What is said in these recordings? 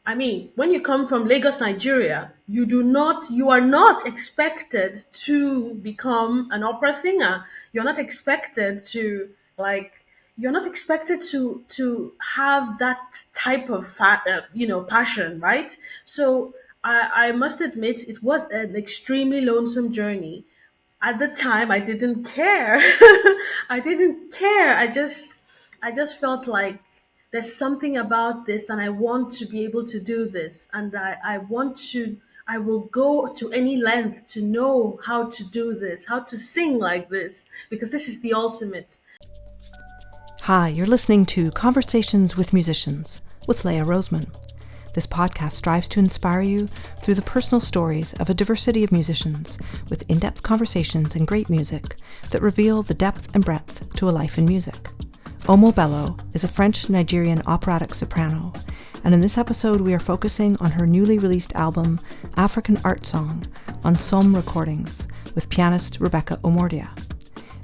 I mean, when you come from Lagos, Nigeria, you are not expected to become an opera singer. You're not expected to like, you're not expected to have that type of passion, right? So I must admit, it was an extremely lonesome journey. At the time, I didn't care. I didn't care. I just felt like there's something about this, and I want to be able to do this, and I will go to any length to know how to do this, how to sing like this, because this is the ultimate. Hi, you're listening to Conversations with Musicians with Leah Roseman. This podcast strives to inspire you through the personal stories of a diversity of musicians with in-depth conversations and great music that reveal the depth and breadth to a life in music. Omo Bello is a French-Nigerian operatic soprano, and in this episode we are focusing on her newly released album, African Art Song, on Somm recordings with pianist Rebeca Omordia.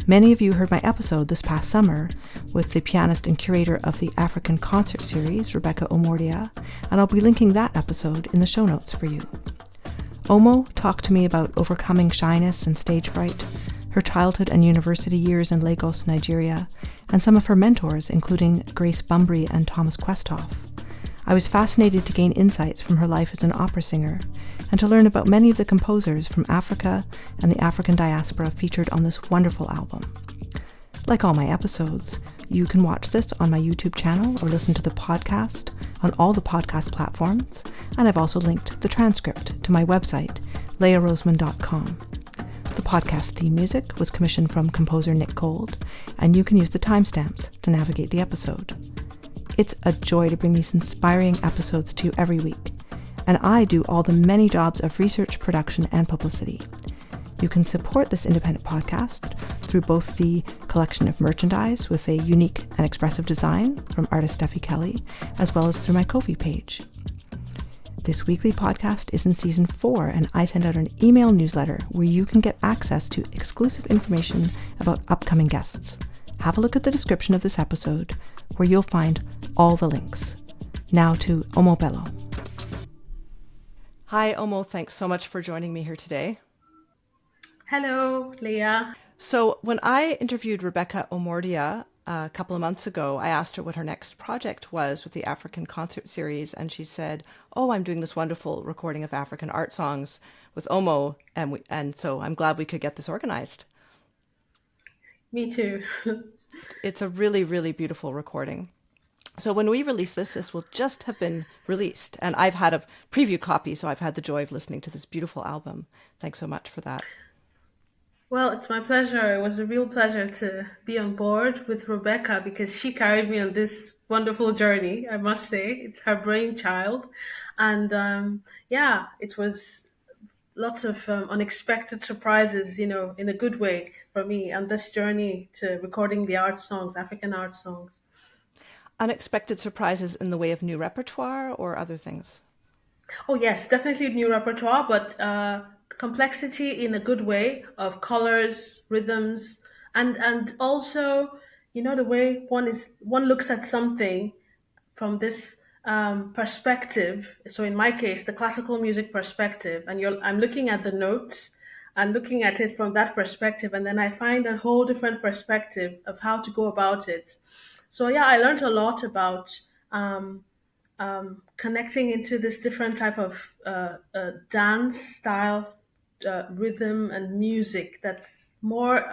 Many of you heard my episode this past summer with the pianist and curator of the African Concert Series, Rebeca Omordia, and I'll be linking that episode in the show notes for you. Omo talked to me about overcoming shyness and stage fright, her childhood and university years in Lagos, Nigeria, and some of her mentors, including Grace Bumbry and Thomas Quasthoff. I was fascinated to gain insights from her life as an opera singer and to learn about many of the composers from Africa and the African diaspora featured on this wonderful album. Like all my episodes, you can watch this on my YouTube channel or listen to the podcast on all the podcast platforms, and I've also linked the transcript to my website, leahroseman.com. The podcast theme music was commissioned from composer Nick Gold, and you can use the timestamps to navigate the episode. It's a joy to bring these inspiring episodes to you every week, and I do all the many jobs of research, production, and publicity. You can support this independent podcast through both the collection of merchandise with a unique and expressive design from artist Steffi Kelly, as well as through my Ko-fi page. This weekly podcast is in season 4, and I send out an email newsletter where you can get access to exclusive information about upcoming guests. Have a look at the description of this episode, where you'll find all the links. Now to Omo Bello. Hi, Omo. Thanks so much for joining me here today. Hello, Leah. So when I interviewed Rebeca Omordia a couple of months ago, I asked her what her next project was with the African Concert Series, and she said, "Oh, I'm doing this wonderful recording of African art songs with Omo, and so I'm glad we could get this organized." Me too. It's a really, really beautiful recording. So when we release this will just have been released, and I've had a preview copy, so I've had the joy of listening to this beautiful album. Thanks so much for that. Well, it's my pleasure. It was a real pleasure to be on board with Rebecca because she carried me on this wonderful journey, I must say. It's her brainchild. And yeah, it was lots of unexpected surprises, in a good way for me on this journey to recording the art songs, African art songs. Unexpected surprises in the way of new repertoire or other things? Oh, yes, definitely new repertoire, but complexity in a good way of colors, rhythms, and also, the way one looks at something from this perspective. So in my case, the classical music perspective, and I'm looking at the notes and looking at it from that perspective, and then I find a whole different perspective of how to go about it. So yeah, I learned a lot about connecting into this different type of dance style, rhythm and music that's more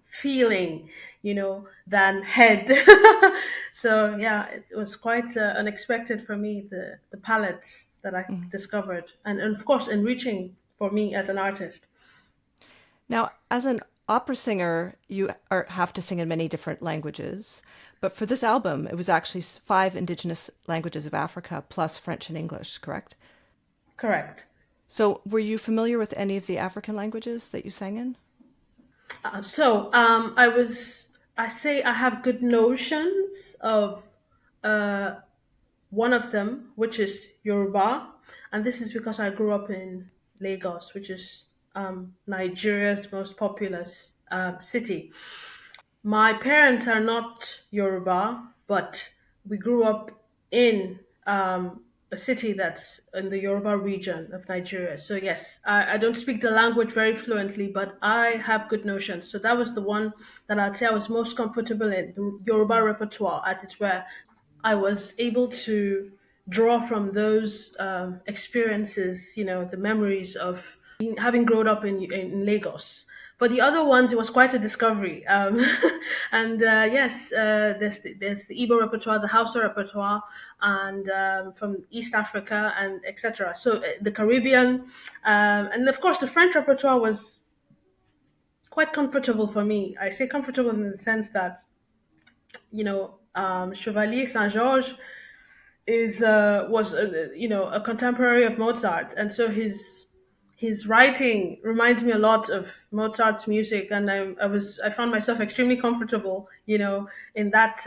feeling, than head. So yeah, it was quite unexpected for me, the palettes that I discovered, and of course enriching for me as an artist. Now, as an opera singer, have to sing in many different languages. But for this album, it was actually 5 indigenous languages of Africa plus French and English, correct? Correct. So were you familiar with any of the African languages that you sang in? I say I have good notions of one of them, which is Yoruba. And this is because I grew up in Lagos, which is Nigeria's most populous city. My parents are not Yoruba, but we grew up in a city that's in the Yoruba region of Nigeria. So yes, I don't speak the language very fluently, but I have good notions. So that was the one that I'd say I was most comfortable in, the Yoruba repertoire, as it were. I was able to draw from those experiences, the memories of having grown up in Lagos. For the other ones, it was quite a discovery. And yes, there's the Igbo repertoire, the Hausa repertoire, and from East Africa and etc. So the Caribbean, and of course the French repertoire was quite comfortable for me. I say comfortable in the sense that Chevalier Saint Georges is was a contemporary of Mozart, and so his writing reminds me a lot of Mozart's music, and I found myself extremely comfortable, in that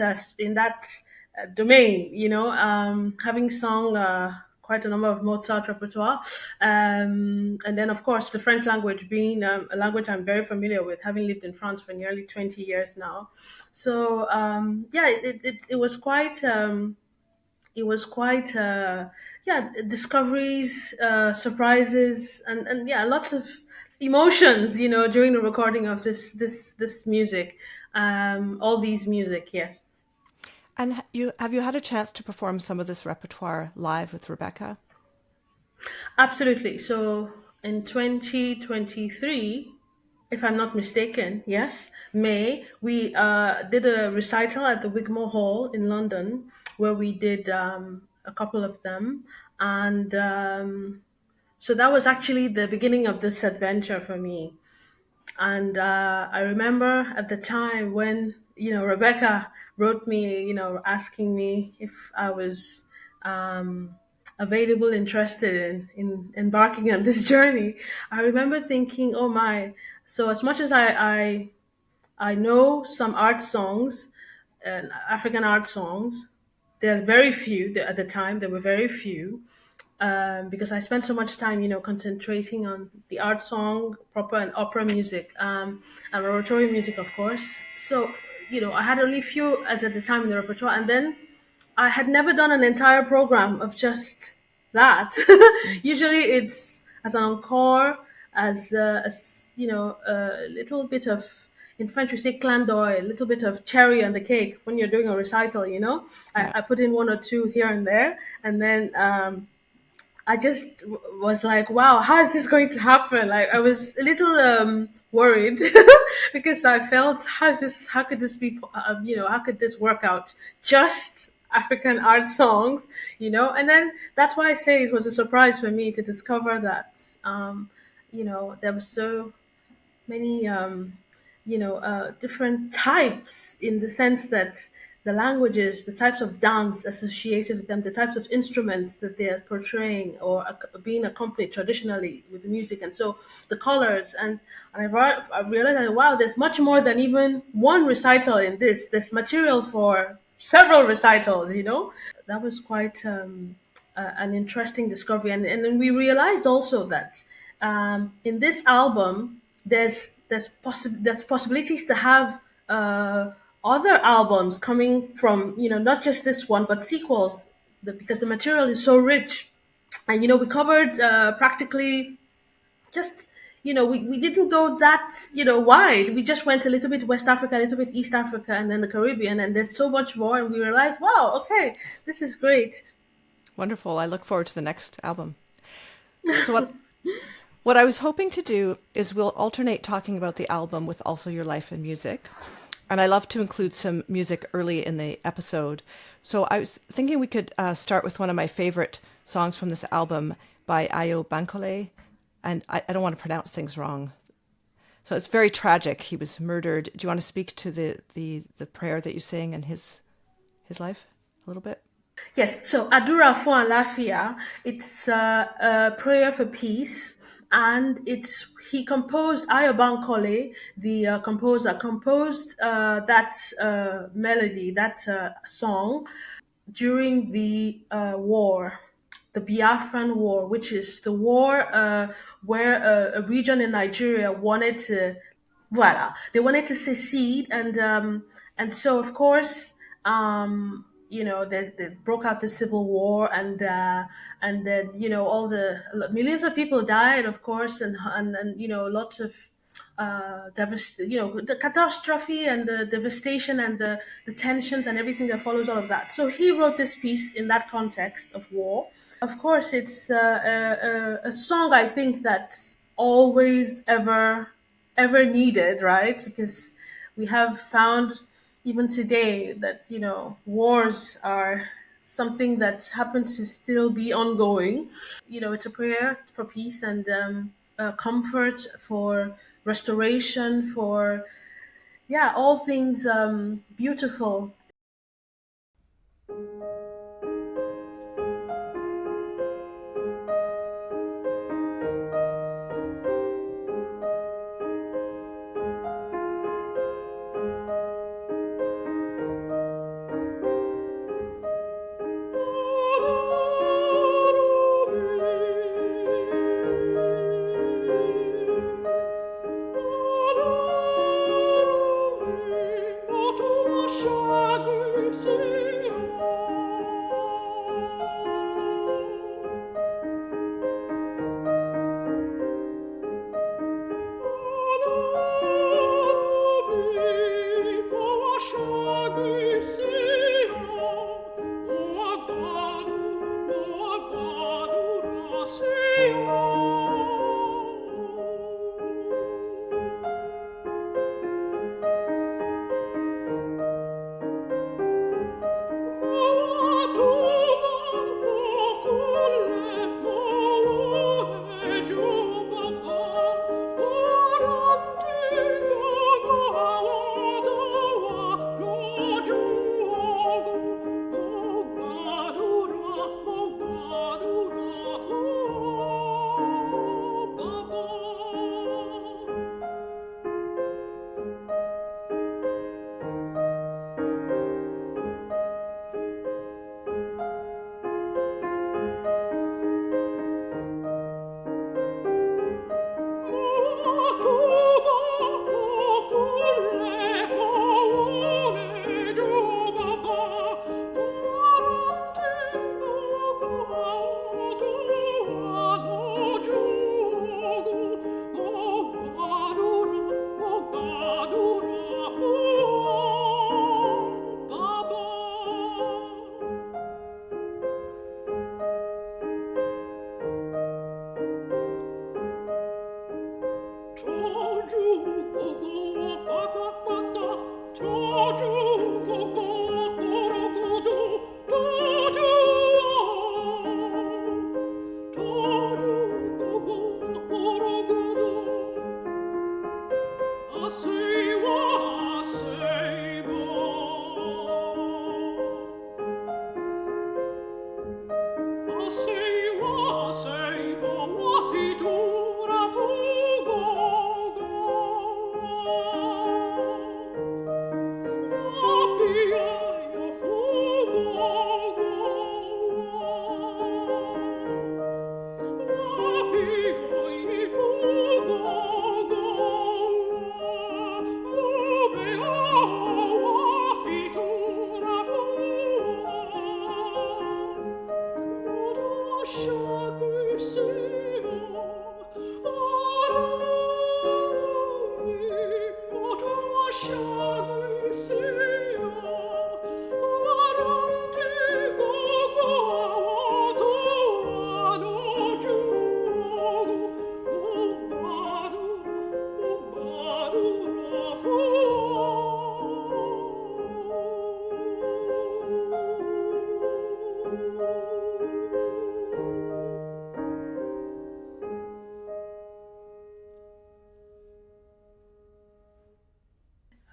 domain, having sung quite a number of Mozart repertoire, and then of course the French language being a language I'm very familiar with, having lived in France for nearly 20 years now. So yeah, it was quite. Yeah, discoveries, surprises, and yeah, lots of emotions, during the recording of this music, all these music. Yes, And have you had a chance to perform some of this repertoire live with Rebecca? absolutely. So in 2023, if I'm not mistaken, yes, May, we did a recital at the Wigmore Hall in London, where we did a couple of them. And so that was actually the beginning of this adventure for me. And I remember at the time when, Rebecca wrote me, asking me if I was um, available, interested in embarking on this journey. I remember thinking, oh my, so as much as I know some art songs, African art songs, there are very few. At the time, there were very few, because I spent so much time, concentrating on the art song, proper and opera music, and oratorio music, of course. So, I had only few as at the time in the repertoire, and then I had never done an entire program of just that. Usually, it's as an encore, as a little bit of. In French, we say clin d'oeil, a little bit of cherry on the cake when you're doing a recital. Yeah. I put in one or two here and there, and then I just was like, wow, how is this going to happen? Like, I was a little worried because I felt, how could this be, how could this work out? Just African art songs, And then that's why I say it was a surprise for me to discover that, there was so many different types, in the sense that the languages, the types of dance associated with them, the types of instruments that they are portraying or being accompanied traditionally with the music, and so the colors, I realized that, wow, there's much more than even one recital in this. There's material for several recitals. That was quite an interesting discovery, and then we realized also that in this album there's possibilities to have other albums coming from, not just this one but sequels, because the material is so rich, and we covered practically just, we didn't go that, wide. We just went a little bit West Africa, a little bit East Africa, and then the Caribbean, and there's so much more, and we realized, wow, okay, this is great. Wonderful. I look forward to the next album. So what I was hoping to do is we'll alternate talking about the album with also your life and music. And I love to include some music early in the episode. So I was thinking we could start with one of my favorite songs from this album by Ayo Bankole. And I don't want to pronounce things wrong. So it's very tragic. He was murdered. Do you want to speak to the prayer that you sing and his life a little bit? Yes, so Adura for Alafia, it's a prayer for peace, and he composed, Ayo Bankole, the composer, composed that melody, that song during the war, the Biafran War, which is the war where a region in Nigeria wanted to, voila, they wanted to secede, and so of course. they broke out the civil war, and then all the millions of people died, of course, and lots of the catastrophe and the devastation and the tensions and everything that follows all of that. So he wrote this piece in that context of war. Of course, it's a song I think that's always ever needed, right? Because we have found even today that wars are something that happens to still be ongoing. It's a prayer for peace and comfort, for restoration, for all things beautiful.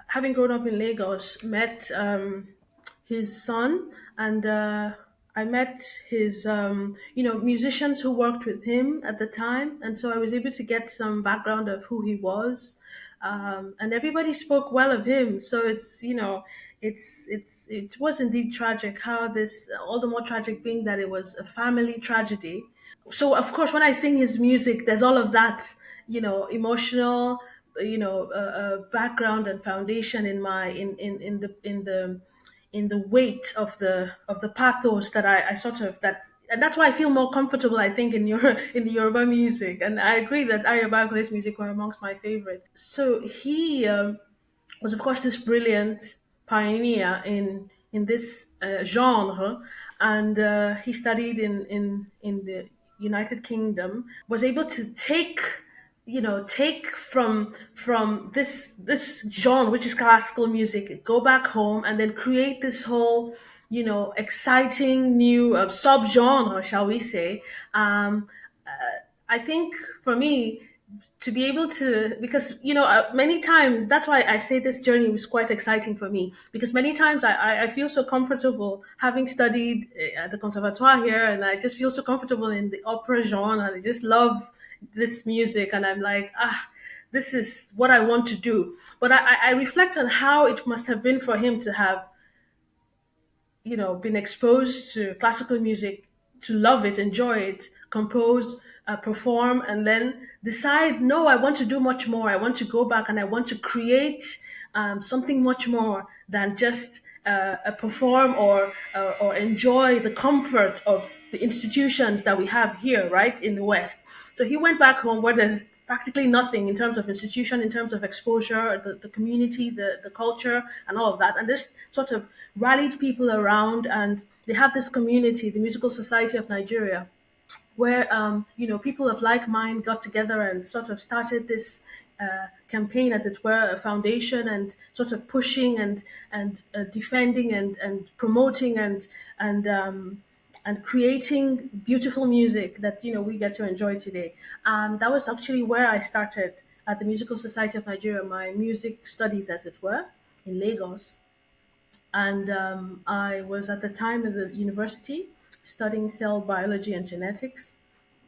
Having grown up in Lagos, met his son, and I met his, musicians who worked with him at the time, and so I was able to get some background of who he was, and everybody spoke well of him. So it was indeed tragic how this, all the more tragic being that it was a family tragedy. So of course when I sing his music there's all of that emotional background and foundation in my in the in the weight of the pathos that I sort of that. And that's why I feel more comfortable, I think, in your in the Yoruba music. And I agree that Ayo Bankole's music were amongst my favorite. So he was, of course, this brilliant pioneer in this genre, and he studied in the United Kingdom. Was able to take, take from this genre, which is classical music, go back home and then create this whole, exciting new subgenre, shall we say. um I think for me, to be able to, because many times, that's why I say this journey was quite exciting for me, because many times I feel so comfortable having studied at the conservatoire here, and I just feel so comfortable in the opera genre, and I just love this music, and I'm like, this is what I want to do. But I reflect on how it must have been for him to have, been exposed to classical music, to love it, enjoy it, compose, perform, and then decide, no, I want to do much more. I want to go back and I want to create something much more than just perform or enjoy the comfort of the institutions that we have here, right, in the West. So he went back home where there's practically nothing in terms of institution, in terms of exposure, the community, the culture, and all of that. And this sort of rallied people around, and they have this community, the Musical Society of Nigeria, where people of like mind got together and sort of started this campaign, as it were, a foundation, and sort of pushing and defending and promoting and creating beautiful music that we get to enjoy today. That was actually where I started at the Musical Society of Nigeria, my music studies, as it were, in Lagos. And I was at the time at the university studying cell biology and genetics.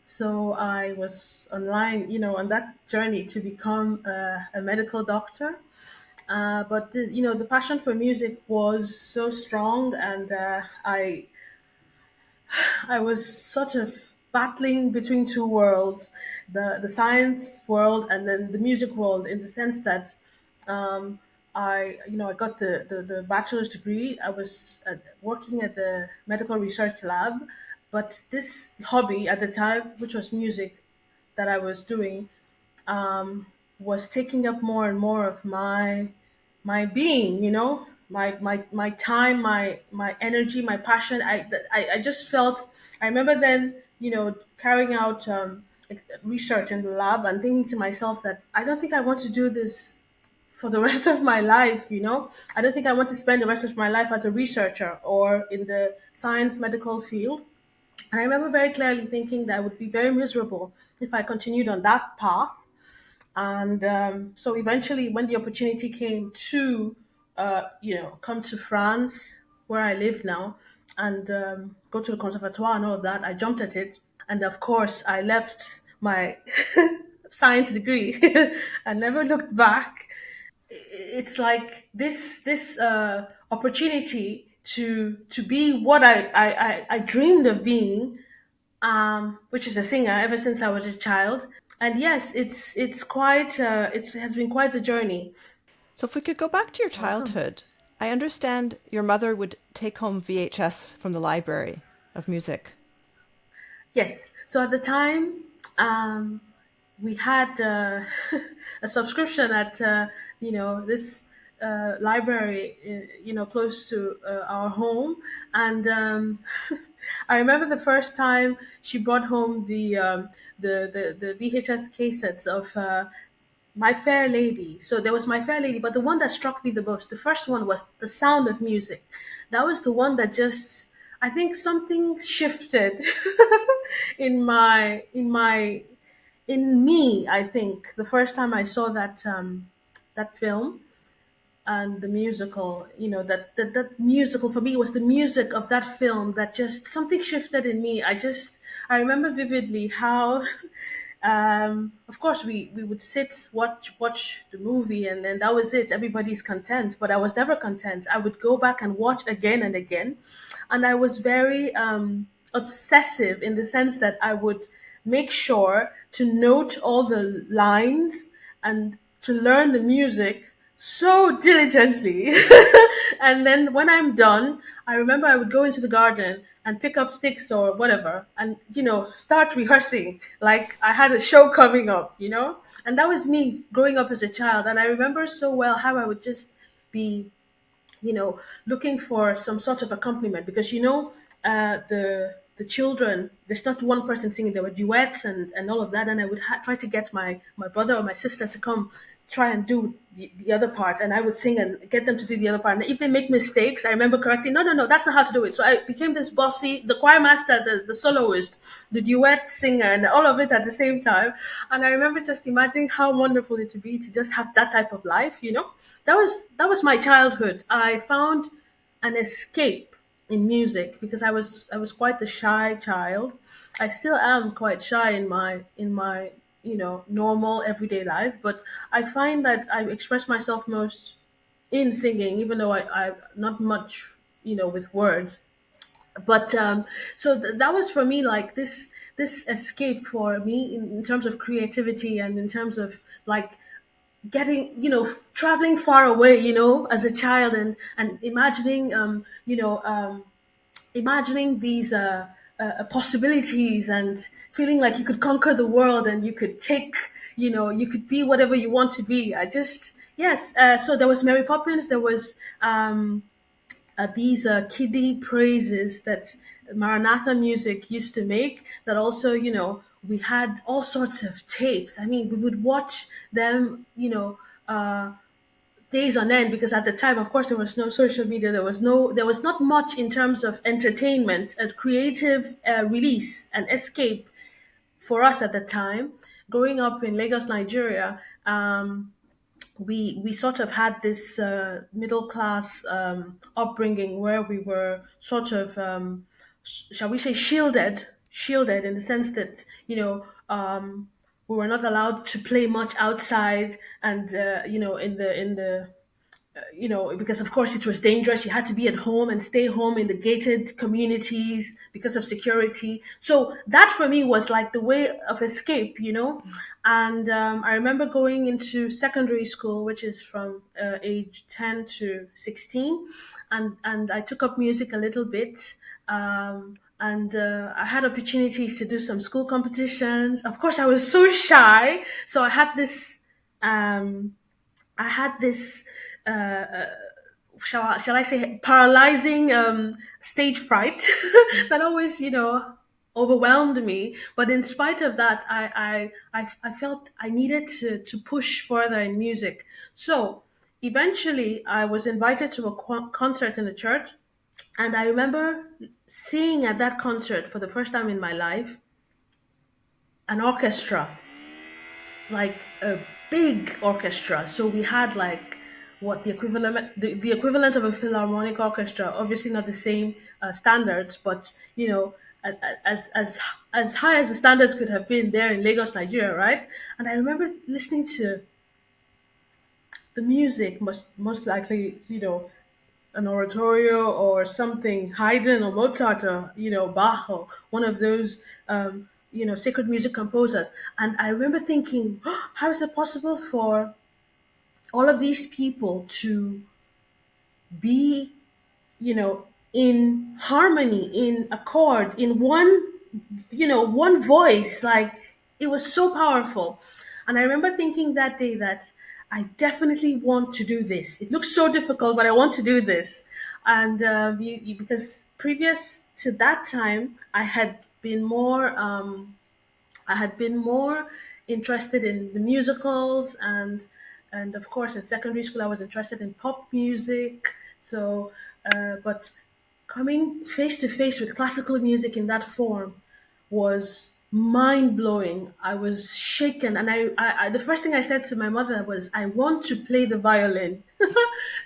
So I was online, on that journey to become a medical doctor. But the passion for music was so strong, and I was sort of battling between two worlds, the science world and then the music world, in the sense that I got the bachelor's degree. I was working at the medical research lab, but this hobby at the time, which was music, that I was doing, was taking up more and more of my being, my time, my energy, my passion. I just felt. I remember then, carrying out research in the lab and thinking to myself that I don't think I want to do this for the rest of my life. I don't think I want to spend the rest of my life as a researcher or in the science medical field. And I remember very clearly thinking that I would be very miserable if I continued on that path. And so eventually, when the opportunity came to, come to France, where I live now, and go to the conservatoire and all of that, I jumped at it. And of course, I left my science degree and never looked back. It's like this opportunity to be what I dreamed of being, which is a singer ever since I was a child. And yes, it's quite it has been quite the journey. So if we could go back to your Welcome. childhood, I understand your mother would take home VHS from the library of music. Yes. So at the time, we had a subscription at this library, close to our home, and I remember the first time she brought home the VHS cassettes of. My Fair Lady. So there was My Fair Lady, but the one that struck me the most, the first one, was The Sound of Music. That was the one that just, I think something shifted in me. I think the first time I saw that film and the musical, that musical, for me, was the music of that film that just, something shifted in me. I remember vividly how of course we would sit, watch the movie, and then that was it, everybody's content, but I was never content. I would go back and watch again and again, and I was very obsessive, in the sense that I would make sure to note all the lines and to learn the music, so diligently. And then when I'm done, I remember I would go into the garden and pick up sticks or whatever and, start rehearsing like I had a show coming up. And that was me growing up as a child. And I remember so well how I would just be looking for some sort of accompaniment because the children. There's not one person singing. There were duets and all of that, and I would try to get my brother or my sister to come try and do the other part, and I would sing and get them to do the other part. And if they make mistakes, I remember correcting. No, no, no, that's not how to do it. So I became this bossy, the choir master, the soloist, the duet singer, and all of it at the same time. And I remember just imagining how wonderful it would be to just have that type of life. That was my childhood. I found an escape in music because I was quite the shy child. I still am quite shy in my normal everyday life, but I find that I express myself most in singing, even though I not much with words. But so that was for me like this escape for me in terms of creativity and in terms of like getting traveling far away as a child and imagining these possibilities and feeling like you could conquer the world and you could take you could be whatever you want to be. I just yes So there was Mary Poppins, there was these kiddie praises that Maranatha music used to make. That also, we had all sorts of tapes. I mean, we would watch them, days on end because at the time, of course, there was no social media. There was not much in terms of entertainment and creative release and escape for us at the time. Growing up in Lagos, Nigeria, we sort of had this middle class upbringing where we were sort of shall we say shielded in the sense that we were not allowed to play much outside and in the because of course it was dangerous. You had to be at home and stay home in the gated communities because of security. So that for me was like the way of escape. And I remember going into secondary school, which is from age 10 to 16, and I took up music a little bit. And I had opportunities to do some school competitions. Of course, I was so shy, so I had this shall I say paralyzing stage fright that always overwhelmed me. But in spite of that, I felt I needed to push further in music. So eventually I was invited to a concert in the church, and I remember seeing at that concert for the first time in my life an orchestra, like a big orchestra. So we had like what the equivalent of a philharmonic orchestra. Obviously, not the same standards, but as high as the standards could have been there in Lagos, Nigeria, right? And I remember listening to the music, most likely an oratorio or something, Haydn or Mozart or Bach or one of those sacred music composers. And I remember thinking, how is it possible for all of these people to be in harmony, in accord, in one voice? Like, it was so powerful. And I remember thinking that day that I definitely want to do this. It looks so difficult, but I want to do this. And because previous to that time, I had been more interested in the musicals, and of course in secondary school I was interested in pop music. So, but coming face to face with classical music in that form was mind blowing. I was shaken, and the first thing I said to my mother was, "I want to play the violin."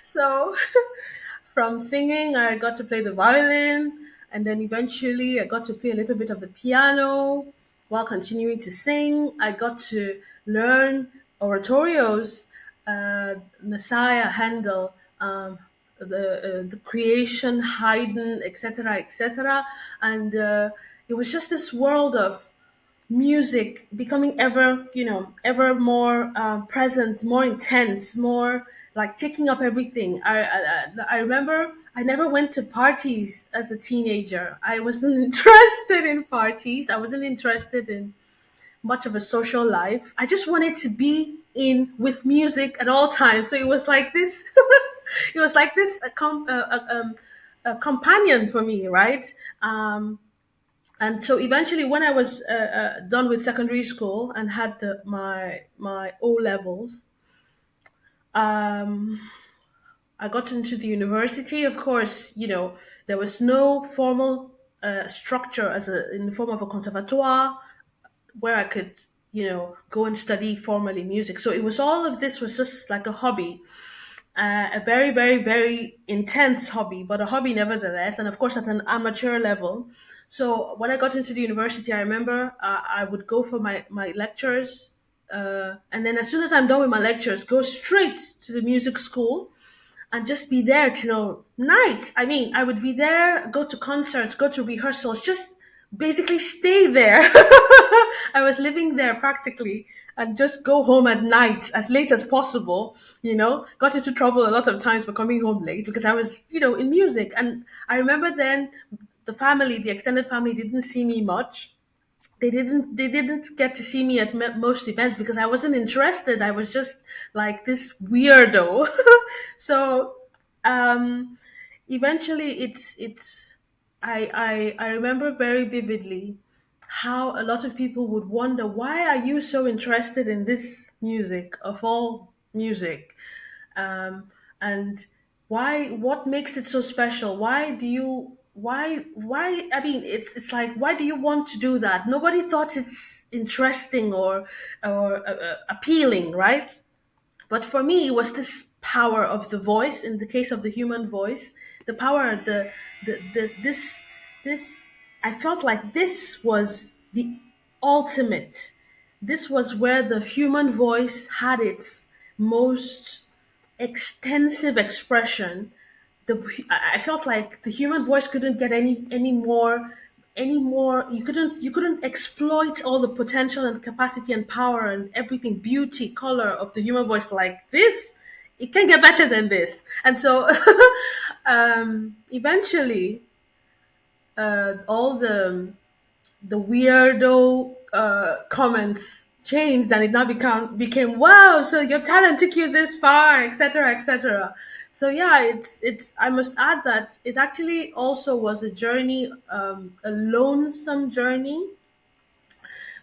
So, from singing, I got to play the violin, and then eventually I got to play a little bit of the piano while continuing to sing. I got to learn oratorios, Messiah, Handel, the Creation, Haydn, etc., etc., and it was just this world of music becoming ever more present, more intense, more like taking up everything. I remember I never went to parties as a teenager. I wasn't interested in parties. I wasn't interested in much of a social life. I just wanted to be in with music at all times. So it was like this. It was like this a companion for me, right? And so eventually, when I was done with secondary school and had my O levels, um, I got into the university. Of course, there was no formal structure in the form of a conservatoire where I could, go and study formally music. So it was all of this was just like a hobby, a very, very, very intense hobby, but a hobby nevertheless, and of course at an amateur level. So when I got into the university, I remember I would go for my lectures, and then as soon as I'm done with my lectures, go straight to the music school and just be there till night. I mean, I would be there, go to concerts, go to rehearsals, just basically stay there. I was living there practically and just go home at night as late as possible, got into trouble a lot of times for coming home late because I was, in music. And I remember then the extended family didn't see me much. They didn't get to see me at most events because I wasn't interested. I was just like this weirdo. So um eventually it's I remember very vividly how a lot of people would wonder, why are you so interested in this music of all music? And what makes it so special? Why I mean, it's like, why do you want to do that? Nobody thought it's interesting or appealing, right? But for me, it was this power of the voice. In the case of the human voice, the power, this I felt like this was the ultimate. This was where the human voice had its most extensive expression. I felt like the human voice couldn't get any more. You couldn't exploit all the potential and capacity and power and everything, beauty, color of the human voice like this. It can get better than this. And so eventually, all the weirdo comments changed, and it now became, wow, so your talent took you this far, etc., etc. So yeah, it's I must add that it actually also was a journey, a lonesome journey,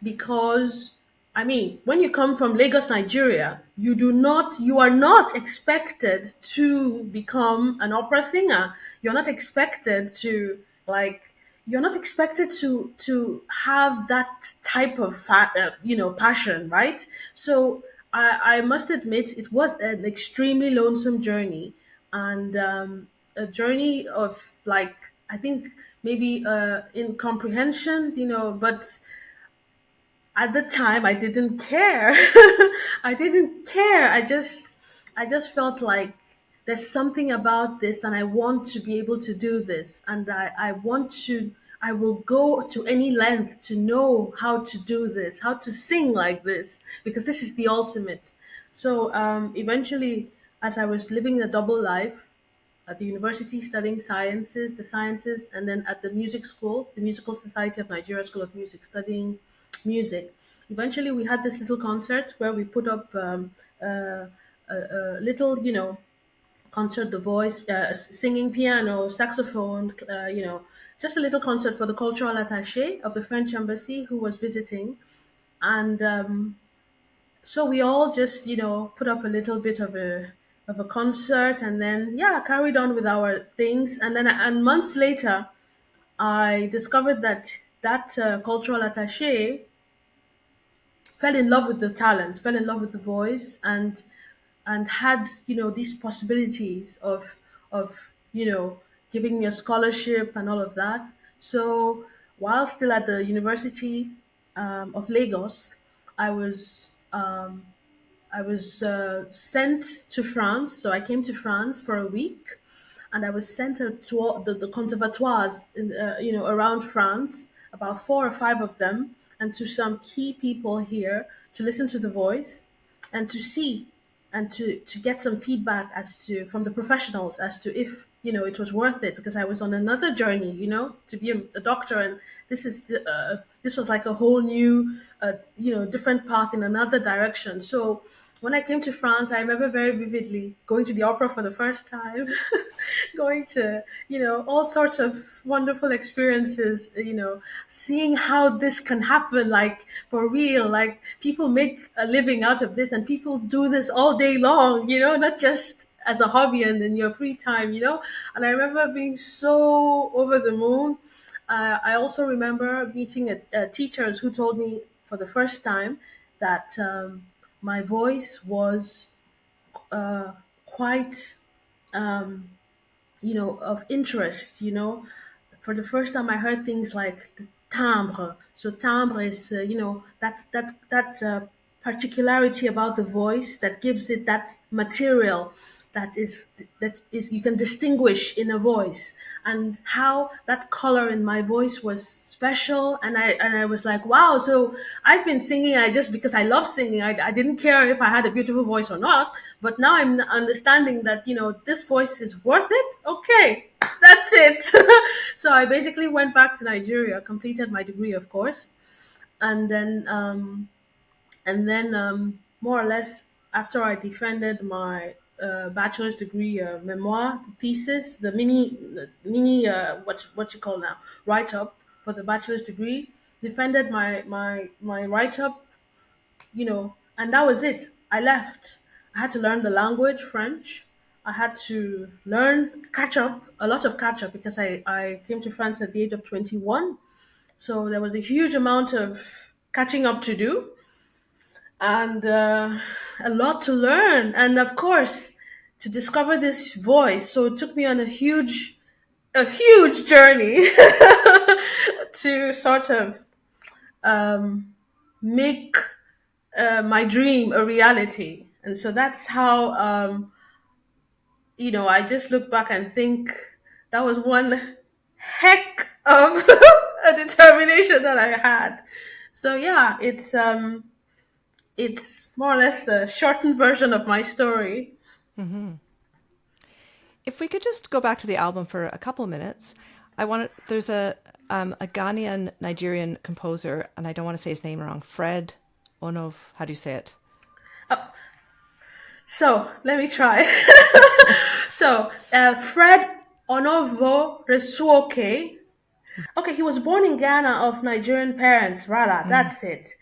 because I mean, when you come from Lagos, Nigeria, you are not expected to become an opera singer. You're not expected to, like, you're not expected to have that type of passion, right? So I must admit it was an extremely lonesome journey, and a journey of, like, I think maybe incomprehension, but at the time I didn't care. I didn't care. I just felt like there's something about this, and I want to be able to do this, and I will go to any length to know how to do this, how to sing like this, because this is the ultimate. So eventually, as I was living a double life, at the university studying the sciences, and then at the music school, the Musical Society of Nigeria School of Music, studying music. Eventually, we had this little concert where we put up a little, concert, the voice, singing, piano, saxophone, just a little concert for the cultural attaché of the French embassy who was visiting. And so we all just, put up a little bit of a concert, and then, yeah, carried on with our things. And months later, I discovered that cultural attaché fell in love with the talent, fell in love with the voice, and had, these possibilities of giving me a scholarship and all of that. So while still at the University of Lagos, I was sent to France. So I came to France for a week, and I was sent to all the conservatoires around France, about four or five of them, and to some key people here to listen to the voice and to see. and to get some feedback as to from the professionals as to if it was worth it, because I was on another journey, to be a doctor, and this was like a whole new different path in another direction. So when I came to France, I remember very vividly going to the opera for the first time, going to, all sorts of wonderful experiences, seeing how this can happen, like for real, like people make a living out of this and people do this all day long, not just as a hobby and in your free time, And I remember being so over the moon. I also remember meeting teachers who told me for the first time that my voice was quite of interest. For the first time I heard things like the timbre. So timbre is, that particularity about the voice that gives it that material that is you can distinguish in a voice, and how that color in my voice was special. And I was like, wow. So I've been singing, I just because I love singing, I didn't care if I had a beautiful voice or not, but now I'm understanding that this voice is worth it. Okay, that's it. So I basically went back to Nigeria, completed my degree, of course, and then more or less after I defended my bachelor's degree, memoir, the thesis, the mini what you call now write up for the bachelor's degree, defended my write up, and that was it. I left. I had to learn the language, French. I had to learn, catch up, a lot of catch up, because I came to France at the age of 21. So there was a huge amount of catching up to do, and a lot to learn. And of course, to discover this voice. So it took me on a huge journey to sort of make my dream a reality. And so that's how, I just look back and think that was one heck of a determination that I had. So yeah, it's more or less a shortened version of my story. If we could just go back to the album for a couple of minutes, there's a Ghanaian Nigerian composer, and I don't want to say his name wrong. Fred how do you say it? So let me try. So Fred Onovwerosuoke. Okay, he was born in Ghana of Nigerian parents. Rather, that's it.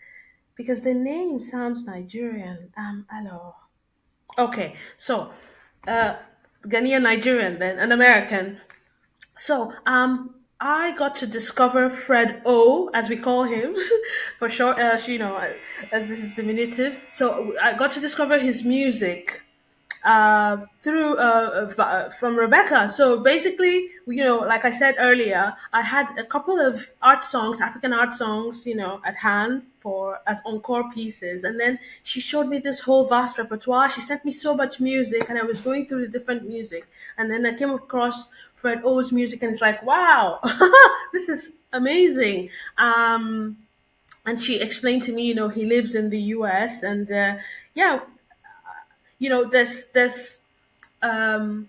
Because the name sounds Nigerian. Hello. Okay, so uh, Ghanaian Nigerian, then an American. So I got to discover Fred O, as we call him, for short, as his diminutive. So I got to discover his music through from Rebecca. So basically, like I said earlier, I had a couple of art songs, African art songs, at hand for as encore pieces, and then she showed me this whole vast repertoire. She sent me so much music, and I was going through the different music, and then I came across Fred O's music, and it's like, wow, this is amazing. And she explained to me, he lives in the U.S. and yeah, um,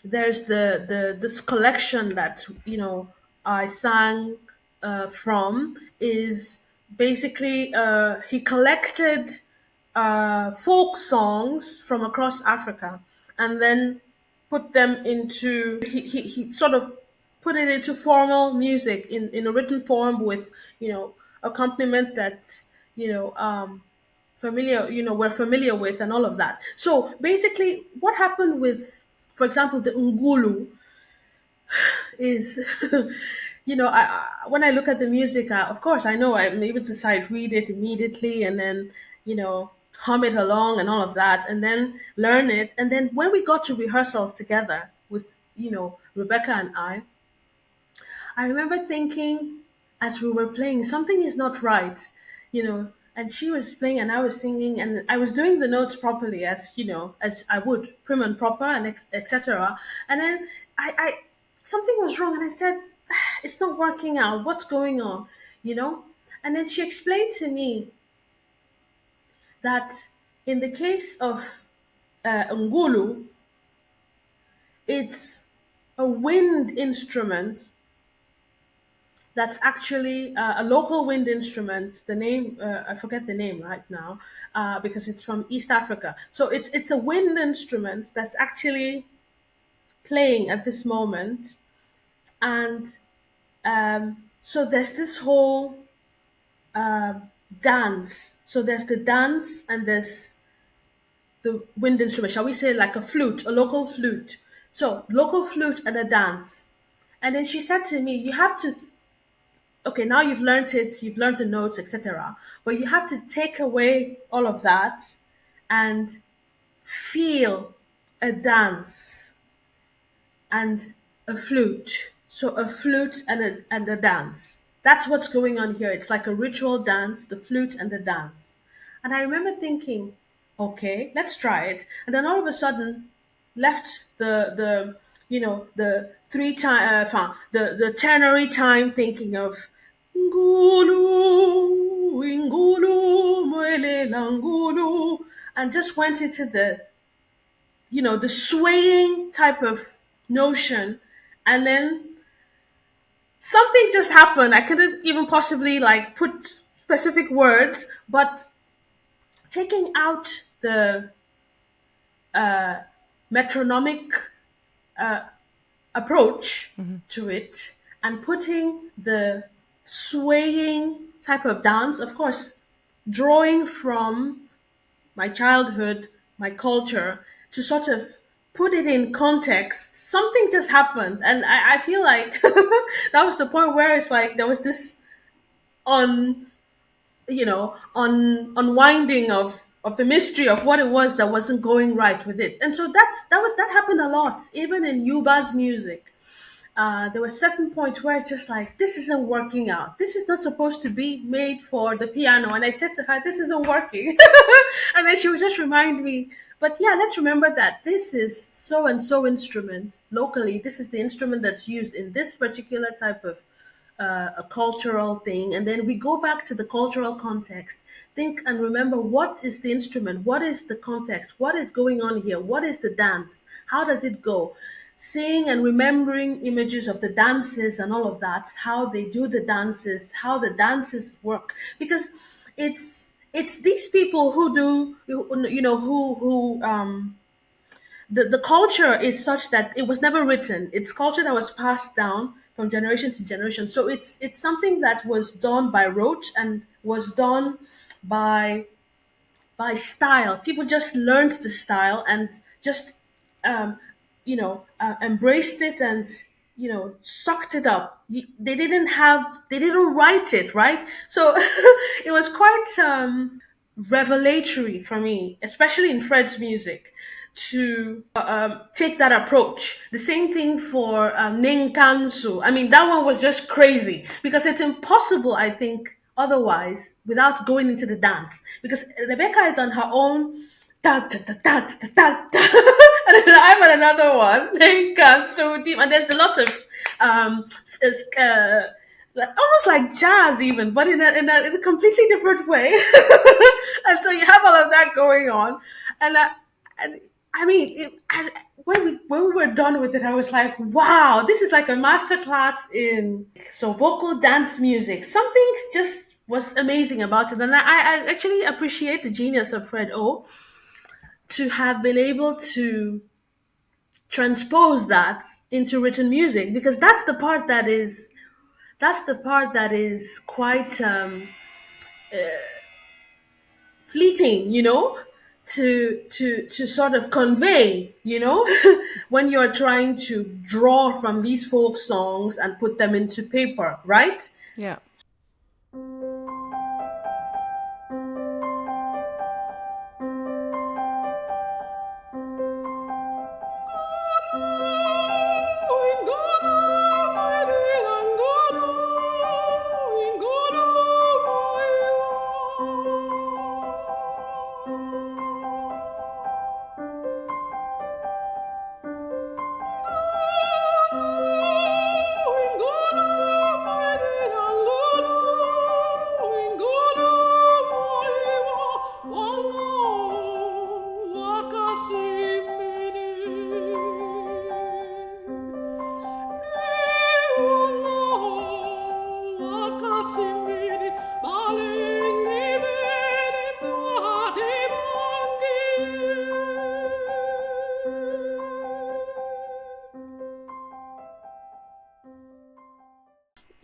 there's the this collection that I sang from is basically he collected folk songs from across Africa, and then put them into he sort of put it into formal music in a written form with accompaniment that you know um, we're familiar with, and all of that. So basically, what happened with, for example, the Ngulu is, when I look at the music, of course, I know I'm able to sight read it immediately, and then, hum it along and all of that, and then learn it. And then when we got to rehearsals together with, Rebecca and I remember thinking as we were playing, something is not right, And she was playing and I was singing, and I was doing the notes properly, as I would, prim and proper, and etc. And then I something was wrong, and I said, "Ah, it's not working out. What's going on?" And then she explained to me that In the case of Ngulu, it's a wind instrument that's actually a local wind instrument. The name, I forget the name right now, because it's from East Africa. So it's a wind instrument that's actually playing at this moment. And so there's this whole dance. So there's the dance and there's the wind instrument. Shall we say like a flute, a local flute? So local flute and a dance. And then she said to me, you have to, okay, now you've learned it, you've learned the notes, etc. But you have to take away all of that and feel a dance and a flute. So a flute and a dance. That's what's going on here. It's like a ritual dance, the flute and the dance. And I remember thinking, okay, let's try it. And then all of a sudden, left the three time the ternary time, thinking of Ngulu, Ngulu, Moelela Ngulu, and just went into the swaying type of notion. And then something just happened. I couldn't even possibly like put specific words, but taking out the metronomic approach to it and putting the swaying type of dance, of course, drawing from my childhood, my culture, to sort of put it in context, something just happened. And I feel like that was the point where it's like there was this on unwinding of the mystery of what it was that wasn't going right with it. And so that happened a lot, even in Yuba's music. There was certain points where it's just like, this isn't working out. This is not supposed to be made for the piano. And I said to her, this isn't working. And then she would just remind me, but yeah, let's remember that this is so and so instrument locally. This is the instrument that's used in this particular type of a cultural thing. And then we go back to the cultural context, think and remember, what is the instrument, what is the context, what is going on here, what is the dance, how does it go, seeing and remembering images of the dances and all of that, how they do the dances, how the dances work. Because it's these people who do, who the culture is such that it was never written. It's culture that was passed down from generation to generation. So it's something that was done by rote and was done by style. People just learned the style and just embraced it and sucked it up. They didn't write it, right? So it was quite revelatory for me, especially in Fred's music, to take that approach. The same thing for Ninkansu. I mean, that one was just crazy because it's impossible, I think, otherwise without going into the dance. Because Rebecca is on her own. Da, da, da, da, da, da, da. And then I'm on another one. Ninkansu deep, and there's a lot of almost like jazz even, but in a completely different way. And so you have all of that going on. And I mean, when we were done with it, I was like, wow, this is like a masterclass in vocal dance music. Something just was amazing about it. And I actually appreciate the genius of Fred O to have been able to transpose that into written music, because that's the part that is quite fleeting, to sort of convey, when you're trying to draw from these folk songs and put them into paper, right? Yeah.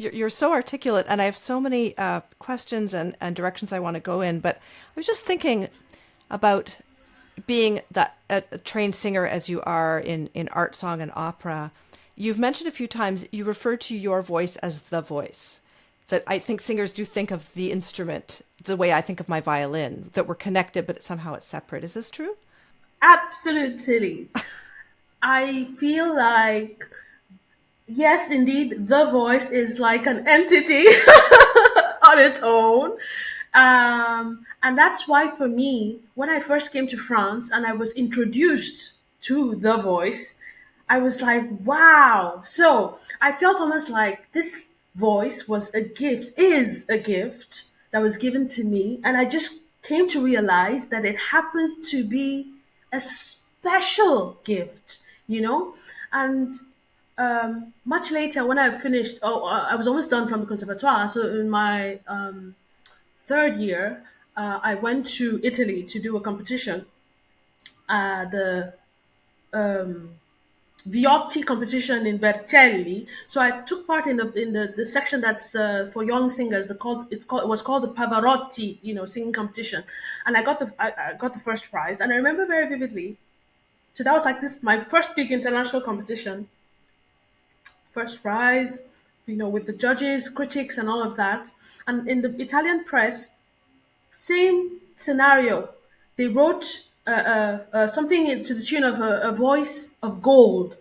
You're so articulate, and I have so many questions and directions I want to go in. But I was just thinking about being a trained singer as you are in art song and opera. You've mentioned a few times you refer to your voice as the voice. That I think singers do think of the instrument the way I think of my violin, that we're connected, but somehow it's separate. Is this true? Absolutely. I feel like, yes, indeed, the voice is like an entity on its own. And that's why, for me, when I first came to France and I was introduced to the voice, I was like, wow. So I felt almost like this voice was a gift, is a gift that was given to me. And I just came to realize that it happened to be a special gift, you know? And much later, when I finished, I was almost done from the conservatoire. So in my third year, I went to Italy to do a competition, the Viotti competition in Vercelli. So I took part in the section that's for young singers. It was called the Pavarotti, singing competition, and I got the first prize. And I remember very vividly. So that was like my first big international competition. First prize, with the judges, critics, and all of that. And in the Italian press, same scenario. They wrote something to the tune of a voice of gold.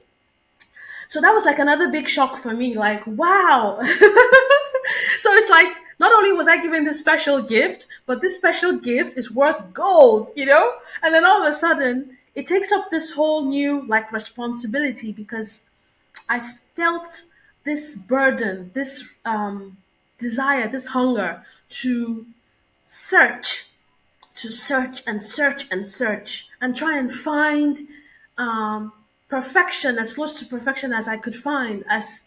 So that was like another big shock for me. Like, wow. So it's like, not only was I given this special gift, but this special gift is worth gold, And then all of a sudden, it takes up this whole new like responsibility, because I felt this burden, this desire, this hunger to search and search and search and try and find perfection, as close to perfection as I could find, as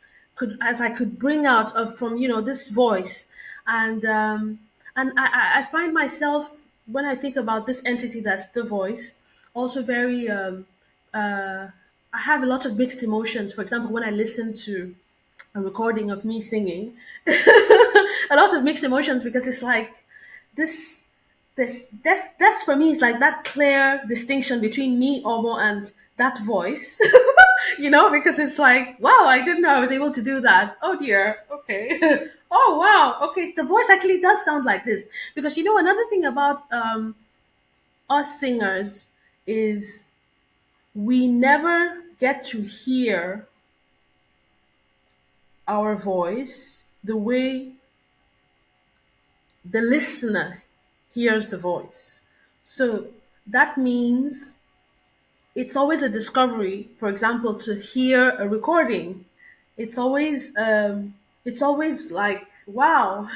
I could bring out from this voice. And I find myself, when I think about this entity that's the voice, also very I have a lot of mixed emotions. For example, when I listen to a recording of me singing, a lot of mixed emotions, because it's like that's for me, it's like that clear distinction between me, Omo, and that voice. Because it's like, wow, I didn't know I was able to do that. Oh dear, okay. Oh wow, okay, the voice actually does sound like this. Because another thing about us singers is we never get to hear our voice the way the listener hears the voice. So that means it's always a discovery. For example, to hear a recording, it's always like, wow,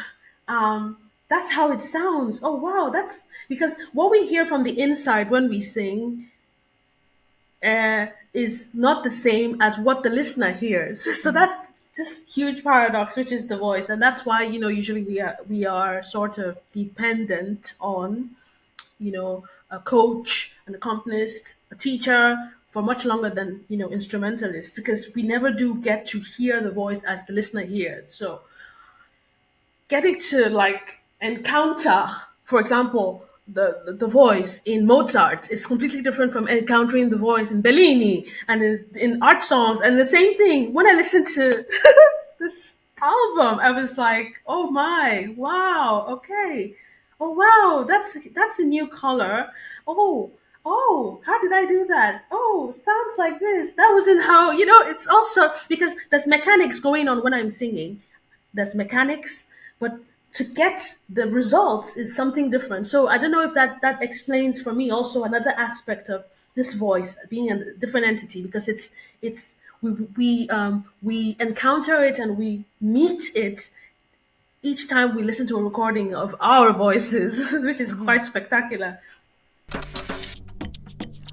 that's how it sounds. Oh wow, that's because what we hear from the inside when we sing is not the same as what the listener hears. So that's this huge paradox, which is the voice, and that's why usually we are sort of dependent on a coach, an accompanist, a teacher for much longer than instrumentalists, because we never do get to hear the voice as the listener hears. So getting to like encounter, for example, the voice in Mozart is completely different from encountering the voice in Bellini and in art songs. And the same thing, when I listened to this album, I was like, oh my, wow, okay. Oh wow, that's a new color. Oh, how did I do that? Oh, sounds like this. That wasn't how, it's also because there's mechanics going on when I'm singing. There's mechanics, but to get the results is something different. So I don't know if that explains for me also another aspect of this voice being a different entity, because we encounter it and we meet it each time we listen to a recording of our voices, which is quite spectacular.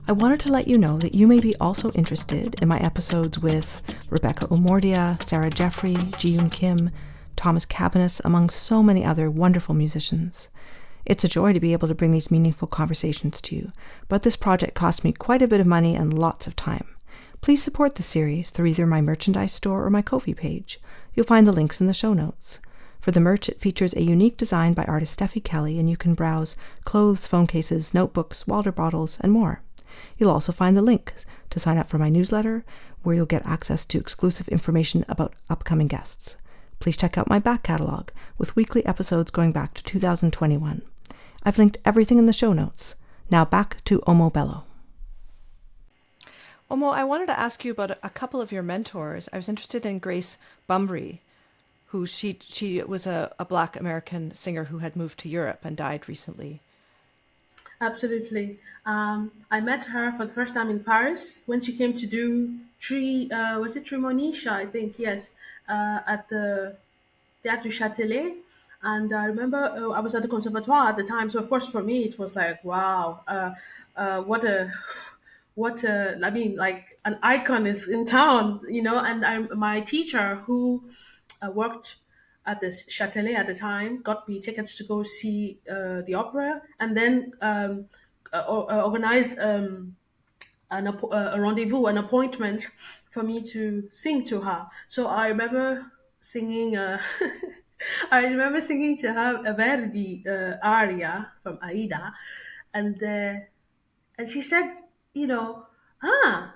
I wanted to let you know that you may be also interested in my episodes with Rebeca Omordia, Sarah Jeffrey, Ji-Yoon Kim, Thomas Cabanis, among so many other wonderful musicians. It's a joy to be able to bring these meaningful conversations to you, but this project cost me quite a bit of money and lots of time. Please support the series through either my merchandise store or my Ko-fi page. You'll find the links in the show notes. For the merch, it features a unique design by artist Steffi Kelly, and you can browse clothes, phone cases, notebooks, water bottles, and more. You'll also find the link to sign up for my newsletter, where you'll get access to exclusive information about upcoming guests. Please check out my back catalog, with weekly episodes going back to 2021. I've linked everything in the show notes. Now back to Omo Bello. Omo, I wanted to ask you about a couple of your mentors. I was interested in Grace Bumbry, who she was a Black American singer who had moved to Europe and died recently. Absolutely. I met her for the first time in Paris when she came to do was it Trimonisha, I think, yes, at the Théâtre du Châtelet. And I remember I was at the Conservatoire at the time. So, of course, for me, it was like, wow, I mean, like an icon is in town, and my teacher who worked at the Châtelet at the time got me tickets to go see the opera, and then organized a rendezvous, an appointment for me to sing to her. So I remember singing. I remember singing to her a Verdi aria from Aida, and she said,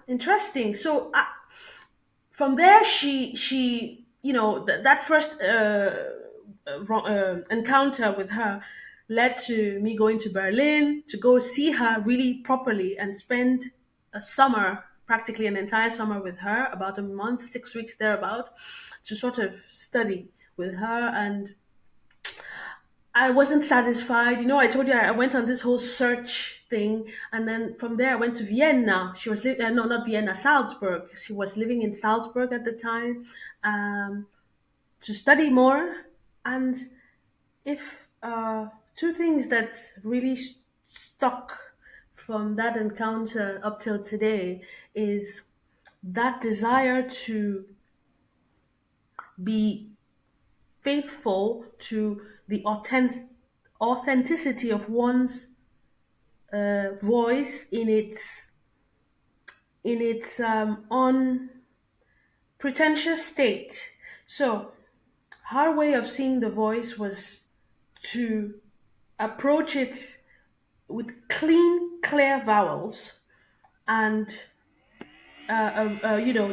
interesting. So from there, she that first encounter with her led to me going to Berlin to go see her really properly and spend a summer, practically an entire summer with her, about a month, 6 weeks thereabout, to sort of study with her. And I wasn't satisfied. I told you I went on this whole search thing, and then from there I went to Vienna. She was no, not Vienna, Salzburg. She was living in Salzburg at the time, to study more. And if two things that really stuck from that encounter up till today is that desire to be faithful to the authenticity of one's voice in its unpretentious state. So her way of seeing the voice was to approach it with clean, clear vowels, and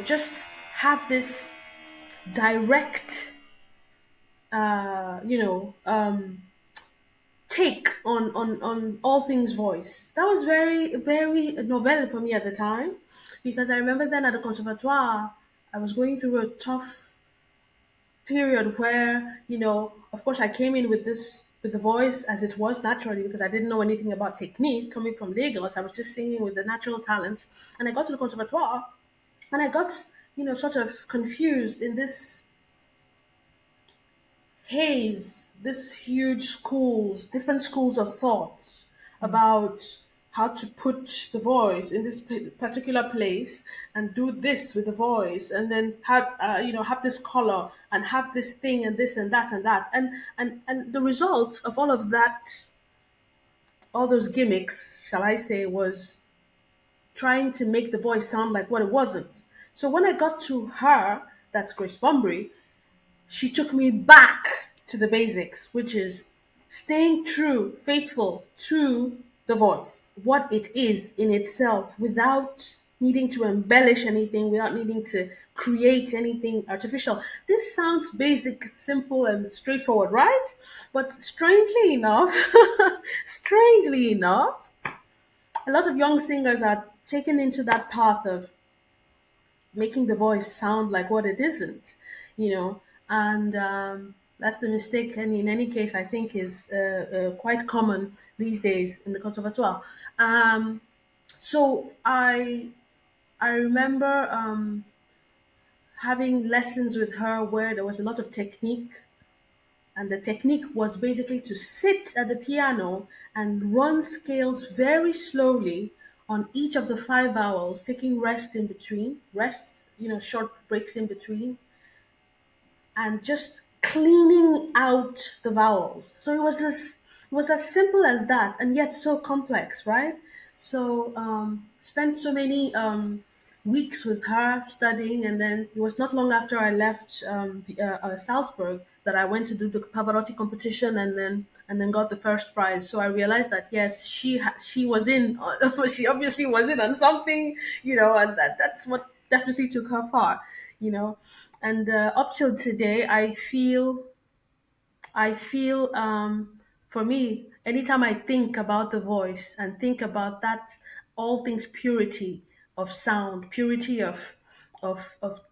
just have this direct, take on all things voice. That was very, very novel for me at the time, because I remember then at the conservatoire, I was going through a tough period where, of course, I came in with the voice as it was naturally, because I didn't know anything about technique coming from Lagos. I was just singing with the natural talent. And I got to the conservatoire, and I got, sort of confused in this haze, this huge schools, different schools of thoughts about how to put the voice in this particular place and do this with the voice, and then have this color and have this thing and this and that and that, and the result of all of that, all those gimmicks, shall I say, was trying to make the voice sound like what it wasn't. So when I got to her, that's Grace Bumbry, she took me back to the basics, which is staying true, faithful to the voice, what it is in itself, without needing to embellish anything, without needing to create anything artificial. This sounds basic, simple, and straightforward, right? But strangely enough, strangely enough, a lot of young singers are taken into that path of making the voice sound like what it isn't, and that's the mistake. And in any case, I think is quite common these days in the conservatoire. So I remember having lessons with her where there was a lot of technique, and the technique was basically to sit at the piano and run scales very slowly on each of the five vowels, taking rest in between, short breaks in between, and just cleaning out the vowels. So it was as simple as that, and yet so complex, right? So spent so many weeks with her studying, and then it was not long after I left Salzburg that I went to do the Pavarotti competition, and then got the first prize. So I realized that yes, she was in. She obviously was in on something, and that's what definitely took her far, you know. And up till today, I feel for me, anytime I think about the voice and think about that, all things purity of sound, purity of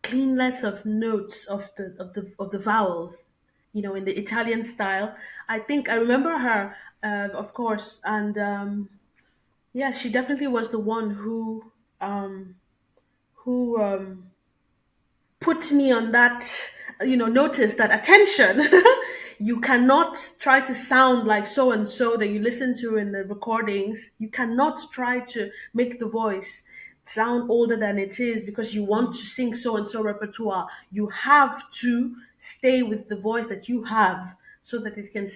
cleanness of notes of the vowels, in the Italian style. I remember her, of course, and yeah, she definitely was the one who put me on that, notice that attention. You cannot try to sound like so and so that you listen to in the recordings. You cannot try to make the voice sound older than it is because you want to sing so and so repertoire. You have to stay with the voice that you have so that it can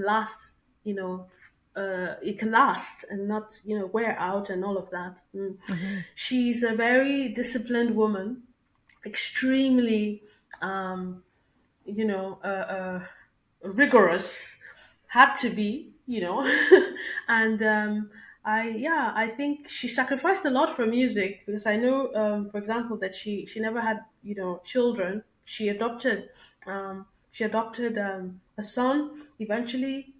last, it can last and not, wear out and all of that. She's a very disciplined woman, extremely you know rigorous, had to be, and I think she sacrificed a lot for music, because I know, for example, that she never had, children. She adopted a son eventually,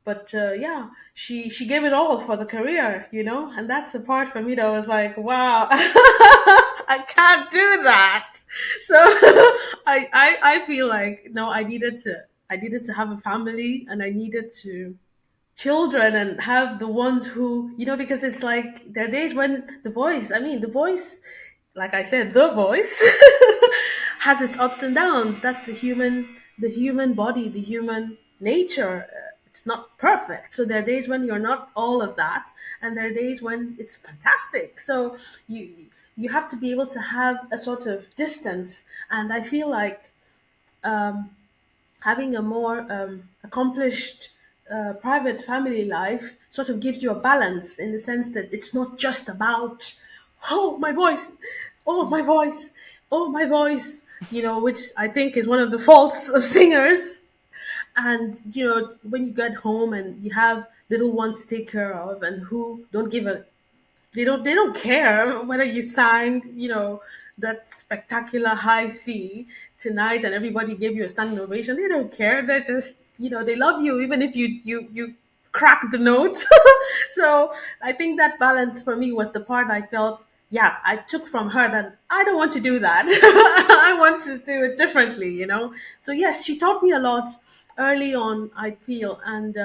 but yeah, she gave it all for the career, and that's the part for me that was like, wow. I can't do that. So I feel like, no, I needed to have a family, and I needed to children, and have the ones who, because it's like there are days when the voice, like I said, the voice has its ups and downs. That's the human body, the human nature. It's not perfect. So there are days when you're not all of that, and there are days when it's fantastic. So you have to be able to have a sort of distance. And I feel like having a more accomplished private family life sort of gives you a balance, in the sense that it's not just about, oh, my voice, oh, my voice, oh, my voice, which I think is one of the faults of singers. And when you get home and you have little ones to take care of, and who don't give a they don't care whether you sang, that spectacular high C tonight and everybody gave you a standing ovation. They don't care. They're just, they love you even if you crack the note. So I think that balance for me was the part I felt, yeah, I took from her, that I don't want to do that. I want to do it differently. So yes, she taught me a lot early on, I feel. And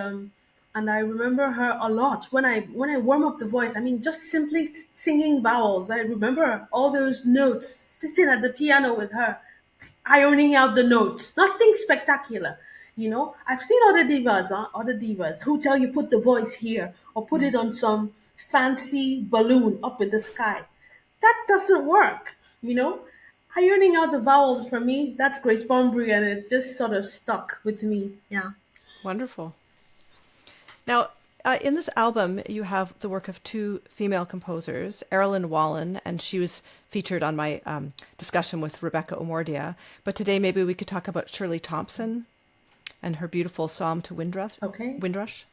I remember her a lot when I warm up the voice. I mean, just simply singing vowels. I remember all those notes, sitting at the piano with her, ironing out the notes. Nothing spectacular. I've seen other divas who tell you put the voice here or put it on some fancy balloon up in the sky. That doesn't work. Ironing out the vowels, for me, that's Grace Bumbry, and it just sort of stuck with me. Yeah. Wonderful. Now, in this album, you have the work of two female composers, Erilyn Wallen, and she was featured on my discussion with Rebeca Omordia. But today, maybe we could talk about Shirley Thompson and her beautiful Somm to Windrush. Okay. Windrush.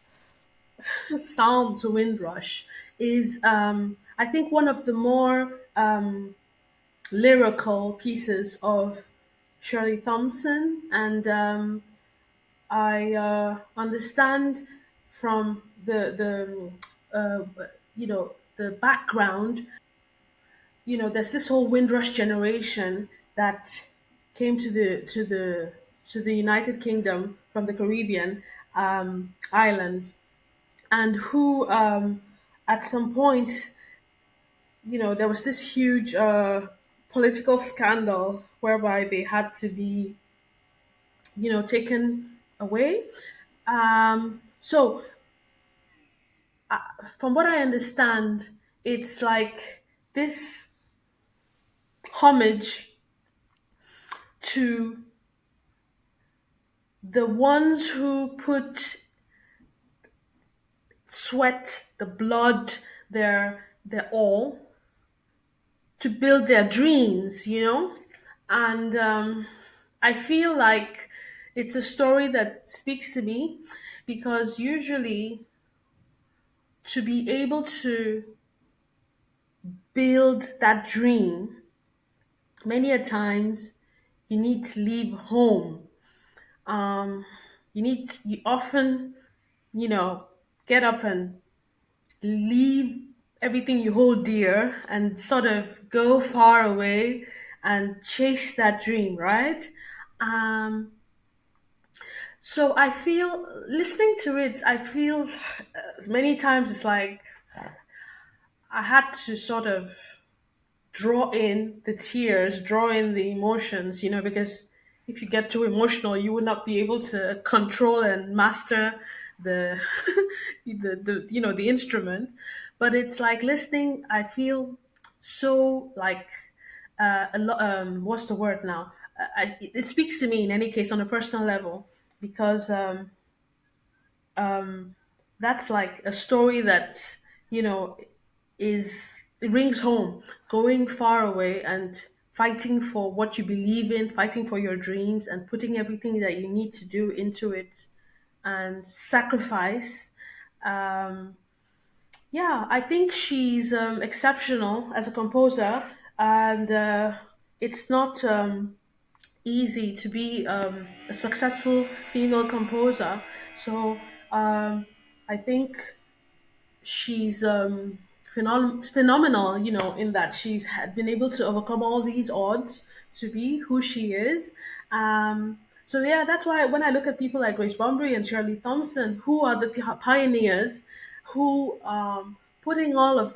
Somm to Windrush is, I think, one of the more lyrical pieces of Shirley Thompson, and I understand from the background. There's this whole Windrush generation that came to the United Kingdom from the Caribbean islands, and who, at some point, there was this huge political scandal whereby they had to be, taken away. So, from what I understand, it's like this homage to the ones who put sweat, the blood, their all to build their dreams, and I feel like it's a story that speaks to me because usually to be able to build that dream, many a times you need to leave home. Um, you often, you know, get up and leave everything you hold dear and sort of go far away and chase that dream, right? Um, so I feel listening to it, I feel many times it's like I had to sort of draw in the tears, draw in the emotions, because if you get too emotional, you would not be able to control and master the the instrument. But it's like listening. I feel so like what's the word now? It speaks to me in any case on a personal level because that's like a story that you know is it rings home, going far away and fighting for what you believe in, fighting for your dreams and putting everything that you need to do into it and sacrifice. um, yeah, I think she's exceptional as a composer, and it's not easy to be a successful female composer. So I think she's phenomenal, in that she's had been able to overcome all these odds to be who she is. So yeah, that's why when I look at people like Grace Bumbry and Shirley Thompson, who are the pioneers, who putting all of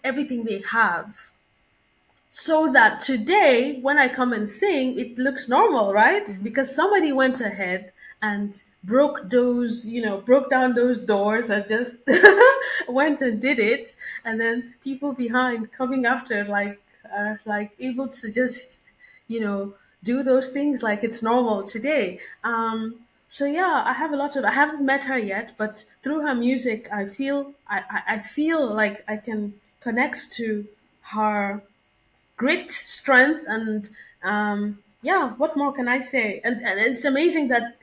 everything they have so that today when I come and sing it looks normal, right? Because somebody went ahead and broke down those doors and just went and did it, and then people behind coming after like are like able to just you know do those things like it's normal today. So yeah, I haven't met her yet, but through her music I feel like I can connect to her grit, strength, and yeah, what more can I say? And it's amazing that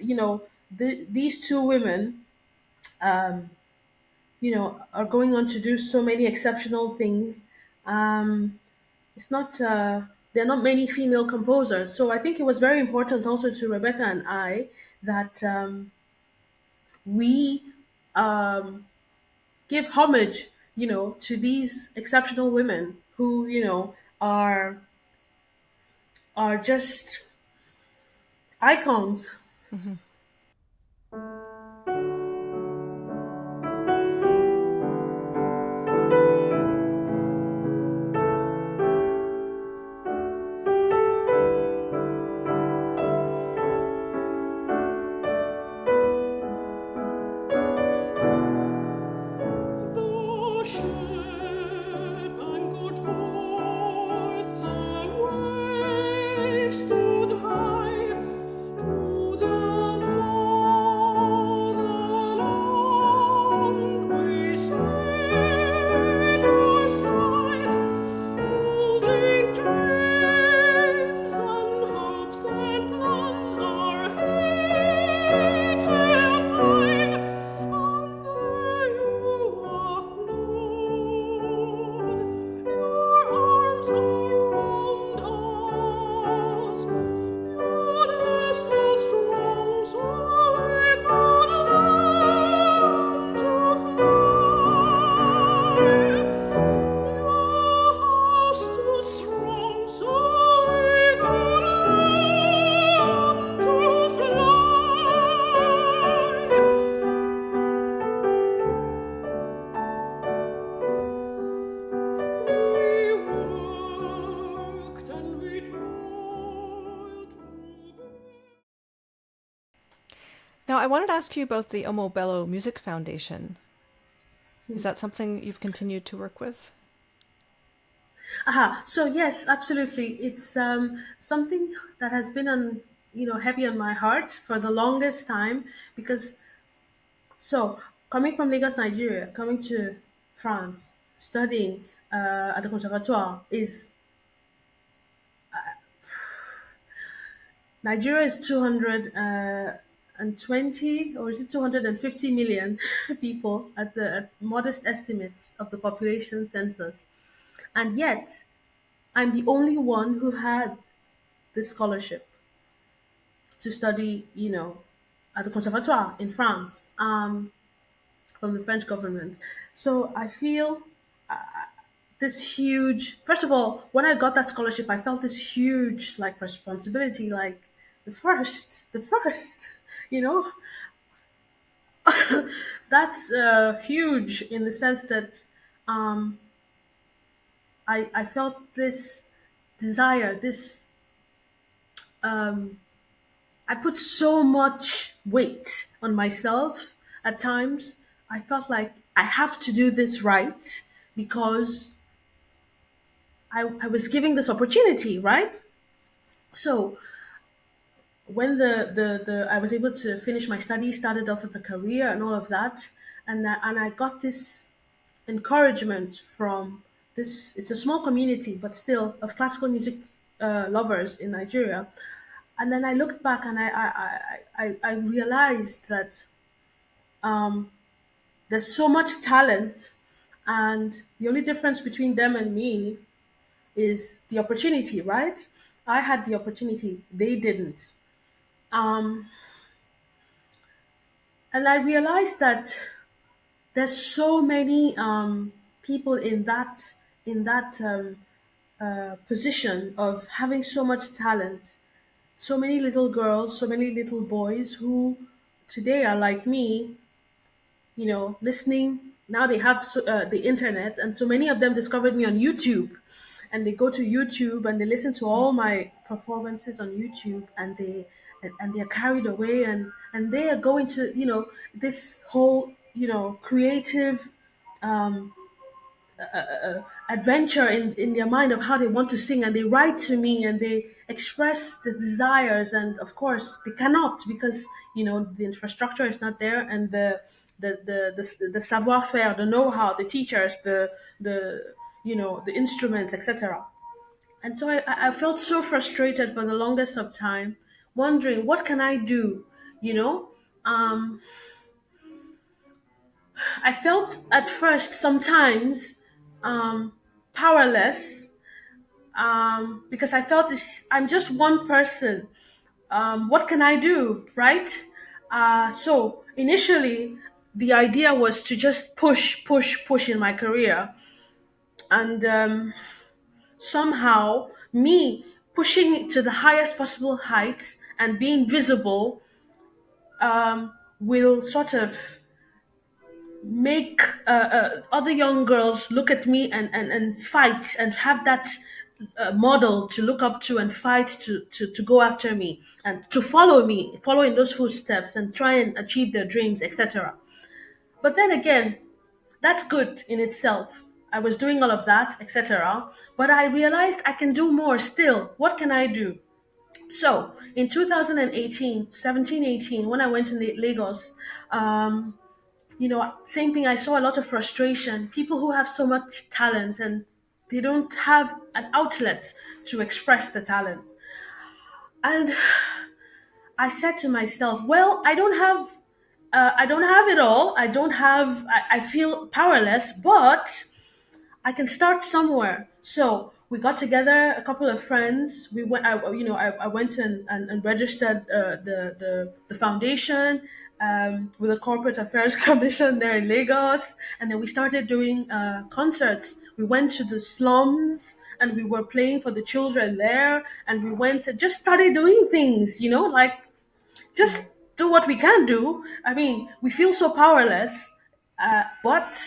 these two women, are going on to do so many exceptional things. It's not There are not many female composers, so I think it was very important also to Rebecca and I that we give homage, to these exceptional women who are just icons. The ship anchored forth, the waves stood high. To the motherland we set our sight, holding dreams and hopes and plans, our heads held high. And there you are, Lord, your arms around us. Your nest held strong, so we could learn to fly. Your house stood strong, so we could learn to fly. We worked and we toiled to build. Now, I wanted to ask you about the Omo Bello Music Foundation. Is that something you've continued to work with? Aha. So yes, absolutely. It's something that has been heavy on my heart for the longest time because coming from Lagos, Nigeria, coming to France, studying. at the conservatoire is Nigeria is 220 or is it 250 million people at modest estimates of the population census, and yet I'm the only one who had this scholarship to study, at the conservatoire in France, from the French government. So I feel this huge. First of all, when I got that scholarship, I felt this huge like responsibility, like the first, you know. That's huge in the sense that um, I felt this desire, this I put so much weight on myself at times. I felt like I have to do this right because I was giving this opportunity, right? So when the I was able to finish my studies, started off with a career and all of that, and I got this encouragement from this. It's a small community, but still of classical music lovers in Nigeria. And then I looked back and I realized that there's so much talent, and the only difference between them and me is the opportunity, right? I had the opportunity, they didn't. Um, and I realized that there's so many people in that position of having so much talent, so many little girls, so many little boys who today are like me, listening. Now they have the internet, and so many of them discovered me on YouTube, and they go to YouTube and they listen to all my performances on YouTube, and and they're carried away, and they are going to this whole creative adventure in their mind of how they want to sing, and they write to me and they express the desires, and of course they cannot because the infrastructure is not there, and the savoir faire, the know-how, the teachers, the instruments, etc. And so I felt so frustrated for the longest of time, wondering what can I do, you know um I felt at first sometimes powerless, because I felt this. I'm just one person. What can I do, right? So initially, the idea was to just push, push, push in my career, and somehow me pushing it to the highest possible heights and being visible will sort of make other young girls look at me and fight and have that model to look up to and fight to go after me and to follow me, follow in those footsteps and try and achieve their dreams, etc. But then again, that's good in itself. I was doing all of that, etc. But I realized I can do more still. What can I do? So in 2018, 17, 18, when I went to Lagos, same thing. I saw a lot of frustration. People who have so much talent and they don't have an outlet to express the talent. And I said to myself, well, I don't have it all. I don't have. I feel powerless, but I can start somewhere. So we got together, a couple of friends. We went. I went and registered the foundation with the Corporate Affairs Commission there in Lagos, and then we started doing concerts. We went to the slums and we were playing for the children there, and we went and just started doing things. Like just do what we can do. I mean, we feel so powerless, but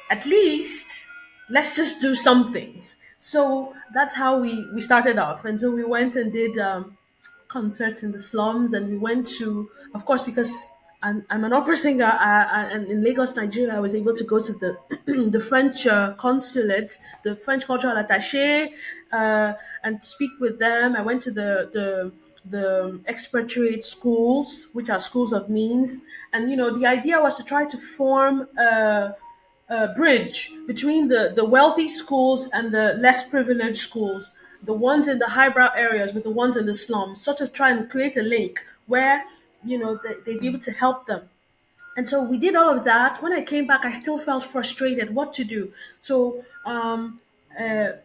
at least let's just do something. So that's how we started off. And so we went and did concerts in the slums, and we went to, of course, because I'm an opera singer, and in Lagos, Nigeria, I was able to go to the the French consulate, the French cultural attaché, and speak with them. I went to the expatriate schools, which are schools of means, and the idea was to try to form bridge between the wealthy schools and the less privileged schools, the ones in the highbrow areas with the ones in the slums, sort of try and create a link where, they'd be able to help them. And so we did all of that. When I came back, I still felt frustrated what to do. So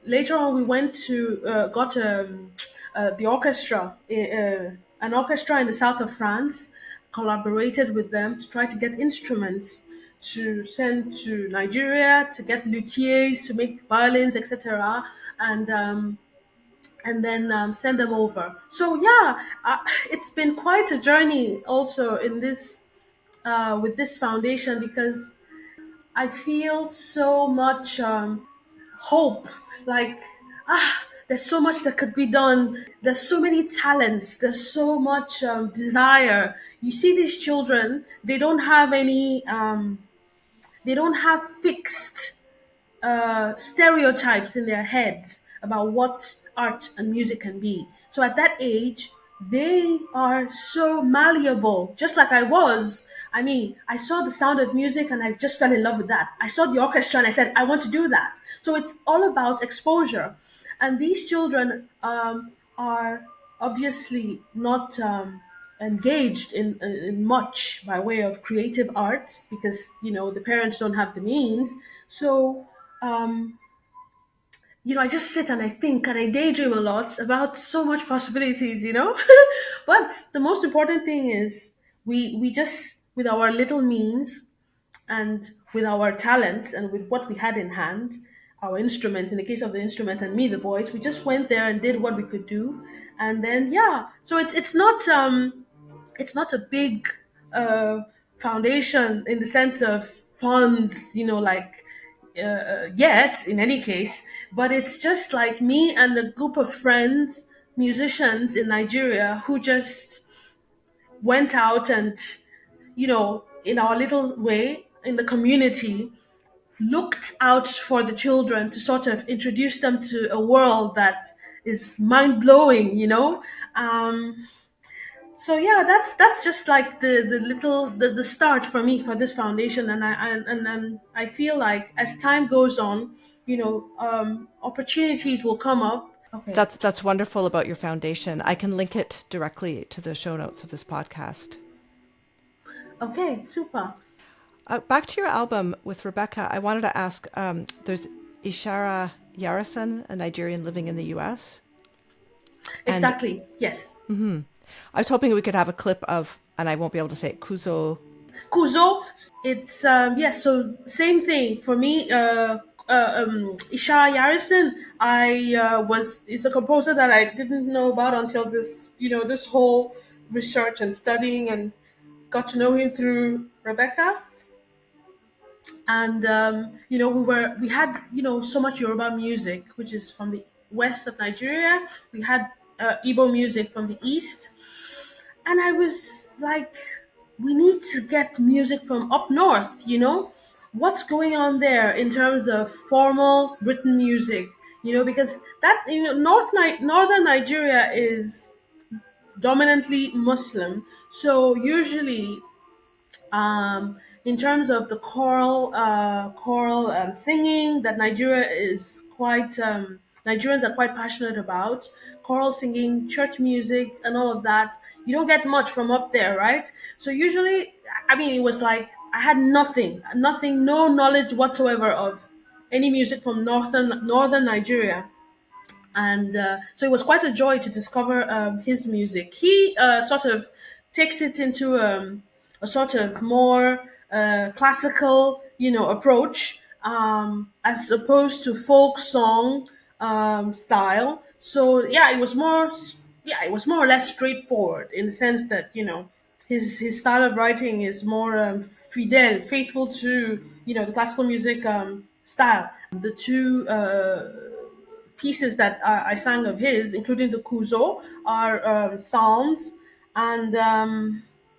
later on, we went to got the orchestra, an orchestra in the south of France, collaborated with them to try to get instruments to send to Nigeria, to get luthiers to make violins, etc. And then send them over. So yeah, it's been quite a journey also in this with this foundation, because I feel so much hope. Like, there's so much that could be done. There's so many talents. There's so much desire. You see these children, they don't have fixed stereotypes in their heads about what art and music can be. So at that age, they are so malleable, just like I was. I mean, I saw The Sound of Music and I just fell in love with that. I saw the orchestra and I said, I want to do that. So it's all about exposure. And these children are obviously not engaged in much by way of creative arts, because the parents don't have the means. So I just sit and I think and I daydream a lot about so much possibilities. But the most important thing is we just, with our little means and with our talents and with what we had in hand, our instruments, in the case of the instrument and me, the voice, we just went there and did what we could do. And then, yeah, so it's not a big uh, foundation in the sense of funds, like yet, in any case, but it's just like me and a group of friends, musicians in Nigeria, who just went out and, in our little way in the community, looked out for the children to sort of introduce them to a world that is mind blowing. Um, so yeah, that's just like the start for me for this foundation. And and I feel like as time goes on, opportunities will come up. Okay. That's wonderful about your foundation. I can link it directly to the show notes of this podcast. Okay, super. Back to your album with Rebecca, I wanted to ask, there's Ishaya Yarison, a Nigerian living in the US. And Exactly, yes. I was hoping we could have a clip of, and I won't be able to say it, Kuzo. Kuzo, it's yes. So same thing for me. Ishaya Yarison, I was is a composer that I didn't know about until this whole research and studying, and got to know him through Rebecca. And we had so much Yoruba music, which is from the west of Nigeria. We had Igbo music from the east, and I was like, we need to get music from up north. What's going on there in terms of formal written music? Because that northern Nigeria is dominantly Muslim, so usually in terms of the choral singing that Nigerians are quite passionate about, choral singing, church music, and all of that. You don't get much from up there, right? So usually, I mean, it was like I had nothing, no knowledge whatsoever of any music from northern Nigeria. And so it was quite a joy to discover his music. He sort of takes it into a sort of more classical, approach, as opposed to folk song style. So yeah, it was more or less straightforward in the sense that his style of writing is more faithful to the classical music style. The two pieces that I sang of his, including the Kuzo, are psalms, and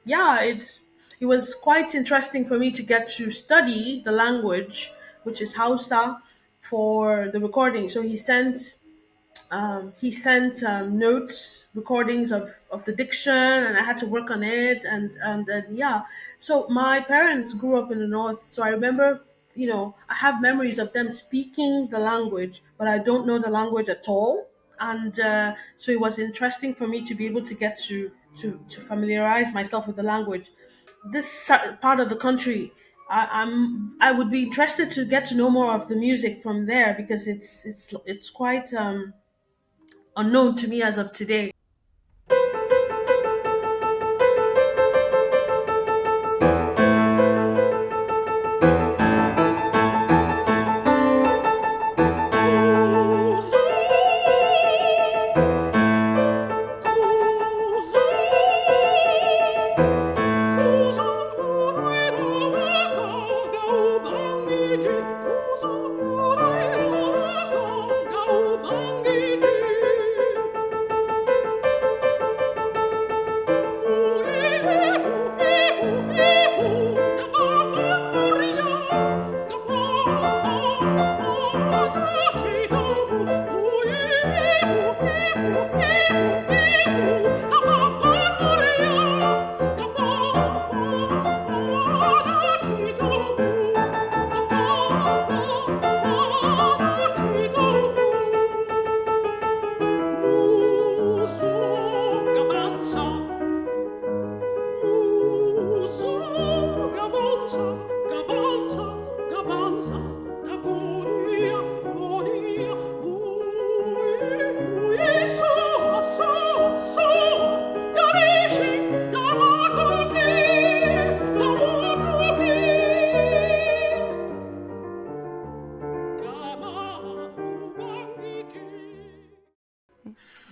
yeah, it was quite interesting for me to get to study the language, which is Hausa, for the recording. So he sent notes, recordings of the diction, and I had to work on it, and then yeah. So my parents grew up in the north, so I remember I have memories of them speaking the language, but I don't know the language at all. And so it was interesting for me to be able to get to familiarize myself with the language. This part of the country, I would be interested to get to know more of the music from there, because it's quite unknown to me as of today.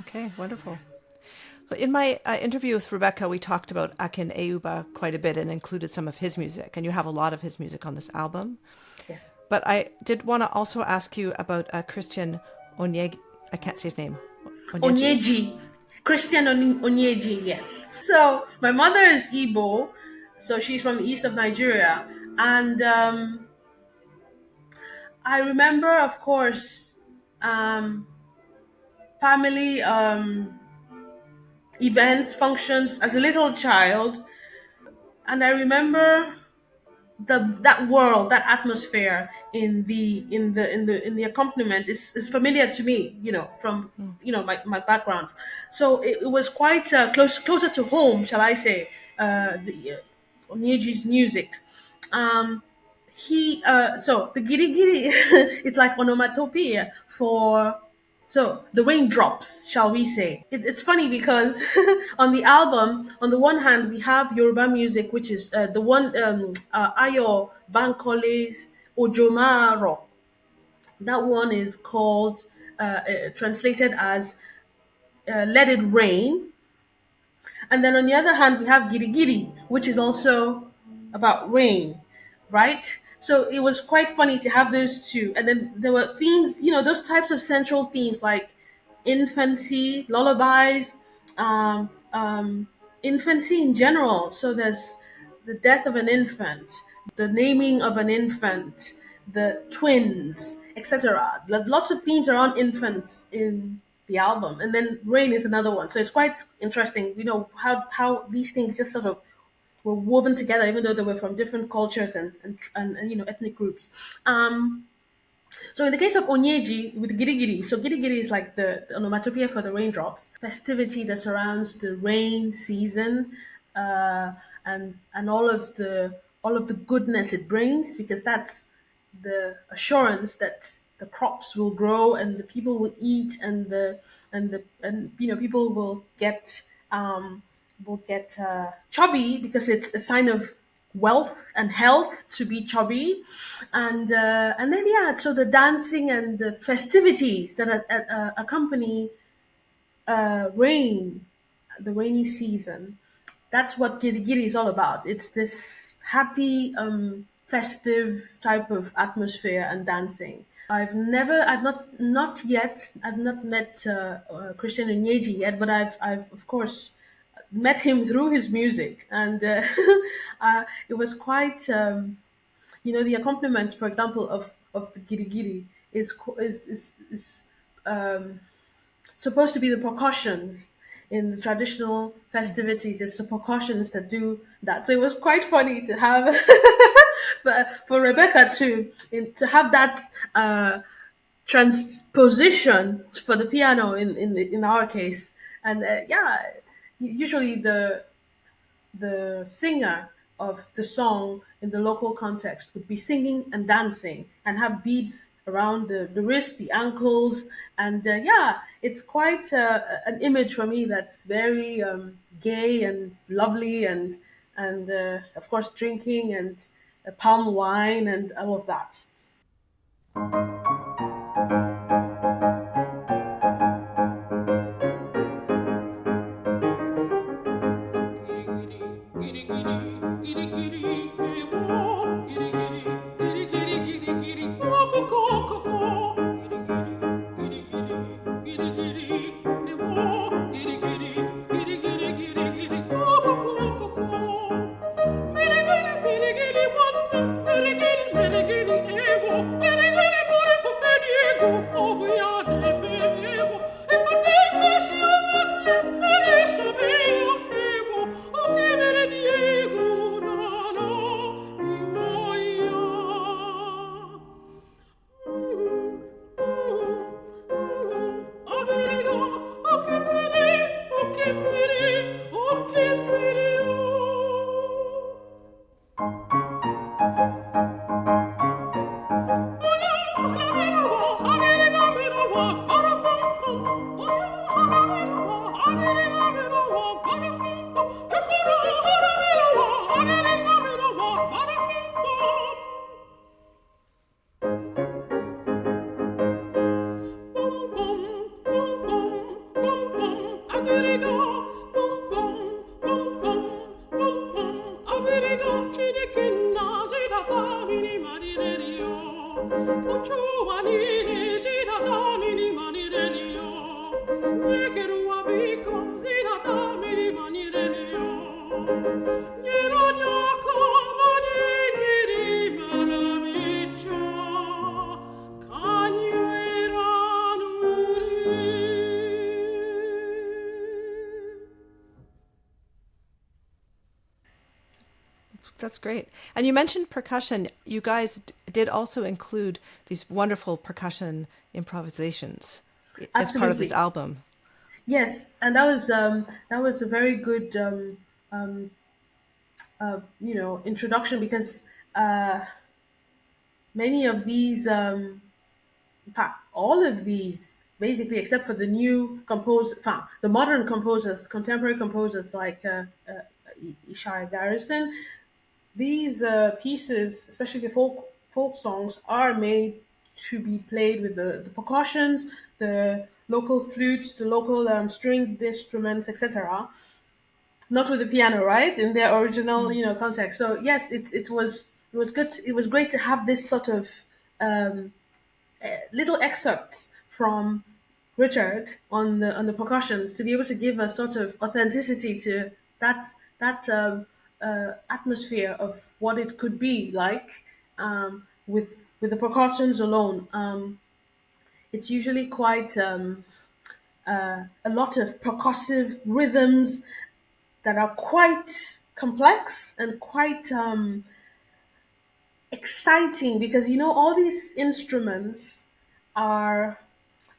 Okay, wonderful. In my interview with Rebecca, we talked about Akin Ayuba quite a bit and included some of his music, and you have a lot of his music on this album. Yes. But I did want to also ask you about Chirstian Onyegi. I can't say his name. Onyeji. Onyeji, yes. So my mother is Igbo, so she's from the east of Nigeria. And I remember, of course, um, family events, functions as a little child. And I remember that world, that atmosphere in the accompaniment is familiar to me, from my background. So it was quite closer to home, shall I say, Onyeji's music. Um, he so the Giri Giri it's like onomatopoeia for, so the raindrops, shall we say. It's funny because on the album, on the one hand, we have Yoruba music, which is the one, Ayo Bankole's Ojomaro. That one is called, translated as Let It Rain. And then on the other hand, we have Giri Giri, which is also about rain, right? So it was quite funny to have those two. And then there were themes, those types of central themes like infancy, lullabies, infancy in general. So there's the death of an infant, the naming of an infant, the twins, etc. Lots of themes around infants in the album, and then rain is another one. So it's quite interesting, how these things just sort of were woven together, even though they were from different cultures and ethnic groups. So in the case of Onyeji with Giri Giri, so Giri Giri is like the onomatopoeia for the raindrops, festivity that surrounds the rain season, and all of the goodness it brings, because that's the assurance that the crops will grow and the people will eat, and people will get chubby, because it's a sign of wealth and health to be chubby. And then, yeah, so the dancing and the festivities that accompany rain, the rainy season. That's what Giri Giri is all about. It's this happy, festive type of atmosphere and dancing. I've not met Christian Onyeji yet, but I've of course met him through his music, and it was quite, the accompaniment, for example, of the Giri Giri is supposed to be the percussions. in the traditional festivities, it's the percussionists that do that. So it was quite funny to have for Rebecca to have that transposition for the piano in our case. And yeah, usually the singer of the song in the local context would be singing and dancing and have beads around the wrist, the ankles, and yeah, it's quite an image for me that's very gay and lovely, and of course drinking and palm wine and all of that. That's great. And you mentioned percussion. You guys did also include these wonderful percussion improvisations as part of this Absolutely. album. Yes, and that was a very good introduction, because many of these in fact, all of these, basically, except for the new the modern composers, contemporary composers like Ishaya Yarison, these pieces, especially the folk songs, are made to be played with the percussions, the local flutes, the local stringed instruments, etc. Not with the piano, right? In their original, context. So yes, it was good. It was great to have this sort of um, little excerpts from Richard on the percussions to be able to give a sort of authenticity to that atmosphere of what it could be like with the percussions alone. It's usually quite a lot of percussive rhythms that are quite complex and quite exciting, because all these instruments are,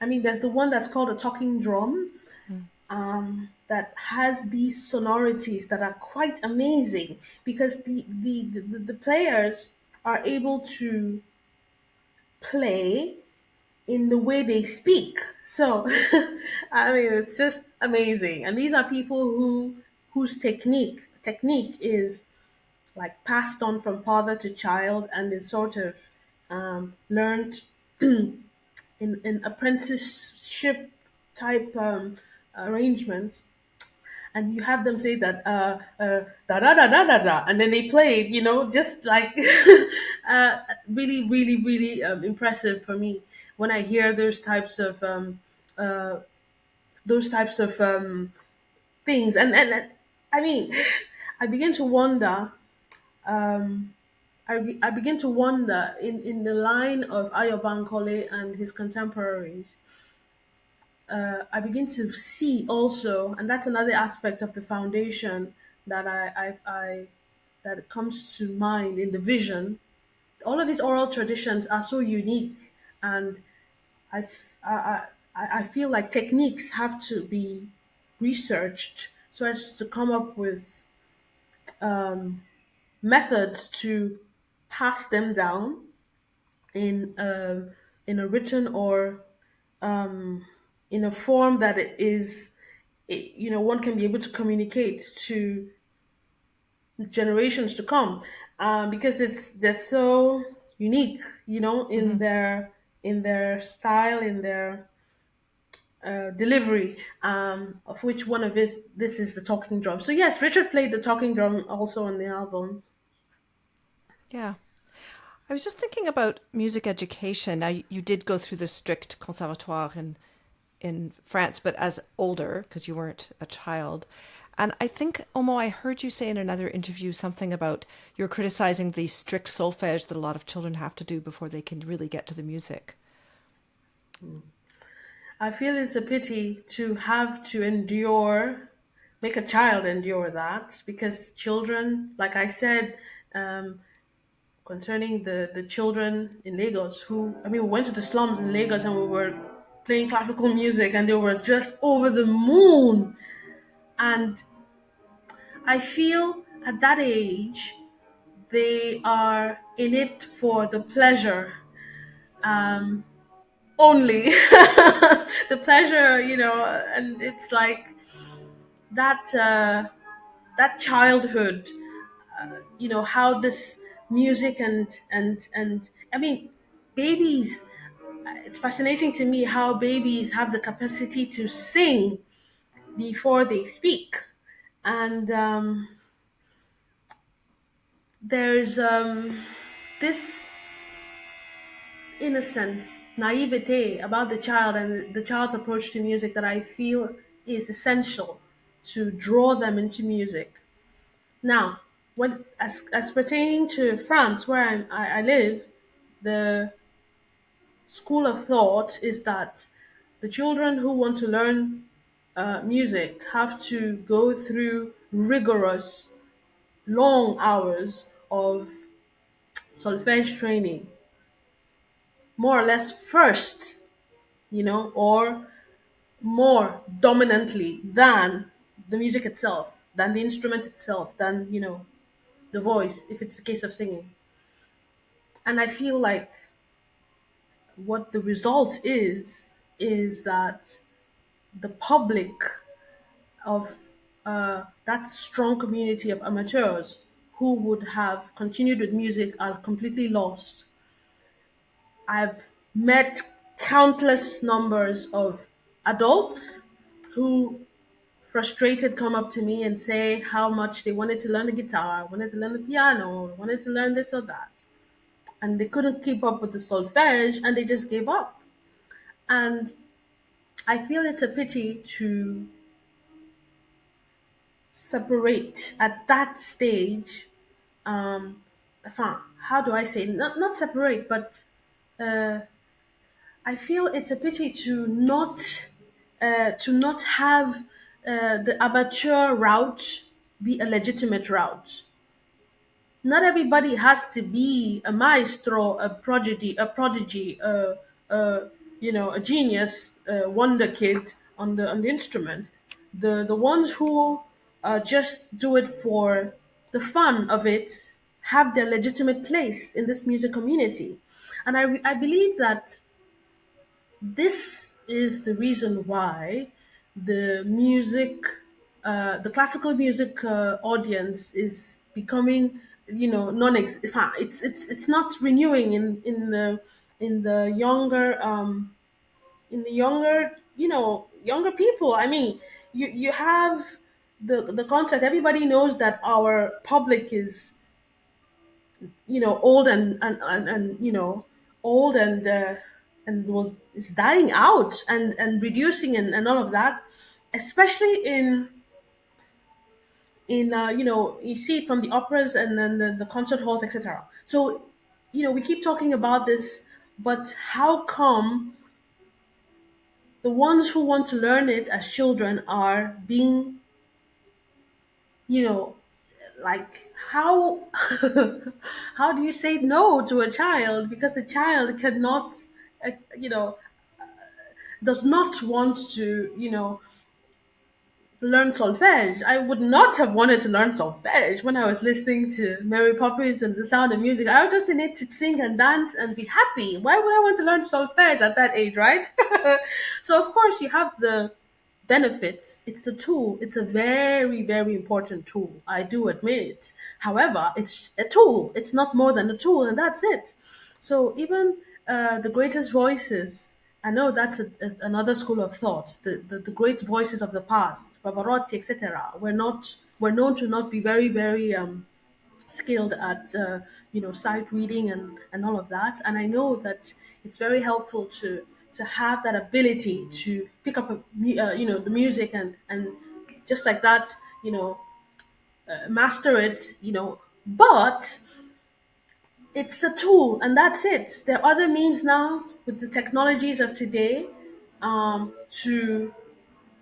I mean, there's the one that's called a talking drum, that has these sonorities that are quite amazing, because the players are able to play in the way they speak. So, I mean, it's just amazing. And these are people whose technique is like passed on from father to child, and is sort of learned in apprenticeship type arrangements. And you have them say that da da da da da da, and then they play it, just like really, really, really impressive for me when I hear uh, those types of things. And I mean, I begin to wonder. I begin to wonder, in the line of Ayo Bankole and his contemporaries, I begin to see also, and that's another aspect of the foundation that that comes to mind in the vision. All of these oral traditions are so unique, and I, f- I feel like techniques have to be researched so as to come up with methods to pass them down in in a written or in a form that it is, one can be able to communicate to generations to come, because they're so unique, Hmm. in their style, in their delivery, of which one of this is the talking drum. So yes, Richard played the talking drum also on the album. Yeah. I was just thinking about music education. Now, you did go through the strict conservatoire in France, but as older, because you weren't a child. And I think, Omo, I heard you say in another interview something about you're criticizing the strict solfege that a lot of children have to do before they can really get to the music. I feel it's a pity to have to endure, make a child endure that, because children, like I said, um, concerning the children in Lagos, who, I mean, we went to the slums in Lagos and we were playing classical music and they were just over the moon. And I feel at that age, they are in it for the pleasure, um, only. The pleasure, and it's like that that childhood, how this music and I mean, babies, it's fascinating to me how babies have the capacity to sing before they speak. And there's this innocence, naivete about the child and the child's approach to music that I feel is essential to draw them into music. Now, when as pertaining to France, where I live, the school of thought is that the children who want to learn music have to go through rigorous, long hours of solfege training, more or less first, or more dominantly than the music itself, than the instrument itself, than, the voice, if it's the case of singing. And I feel like what the result is that the public of that strong community of amateurs who would have continued with music are completely lost. I've met countless numbers of adults who, frustrated, come up to me and say how much they wanted to learn the guitar, wanted to learn the piano, wanted to learn this or that. And they couldn't keep up with the solfege and they just gave up. And I feel it's a pity to separate at that stage. Enfin, how do I say? Not separate, but uh, I feel it's a pity to not have the amateur route be a legitimate route. Not everybody has to be a maestro, a a genius, a wonder kid on the instrument. The ones who just do it for the fun of it have their legitimate place in this music community, and I believe that this is the reason why the classical music audience is becoming, non. It's not renewing in the younger younger people. I mean, you have the concept. Everybody knows that our public is, old and old and well, it's dying out and reducing and all of that, especially in you see it from the operas and then the concert halls, etc. So we keep talking about this, but how come the ones who want to learn it as children are being, you know, like how how do you say no to a child because the child cannot, uh, you know, does not want to, learn solfege. I would not have wanted to learn solfege when I was listening to Mary Poppins and The Sound of Music. I was just in it to sing and dance and be happy. Why would I want to learn solfege at that age, right? So of course you have the benefits. It's a tool. It's a very, very important tool. I do admit it. However, it's a tool. It's not more than a tool, and that's it. So even the greatest voices, I know that's another school of thought. The great voices of the past, Pavarotti, etc., were known to not be very, very skilled at sight reading and all of that. And I know that it's very helpful to have that ability to pick up the music and just like that, master it. But it's a tool and that's it. There are other means now with the technologies of today to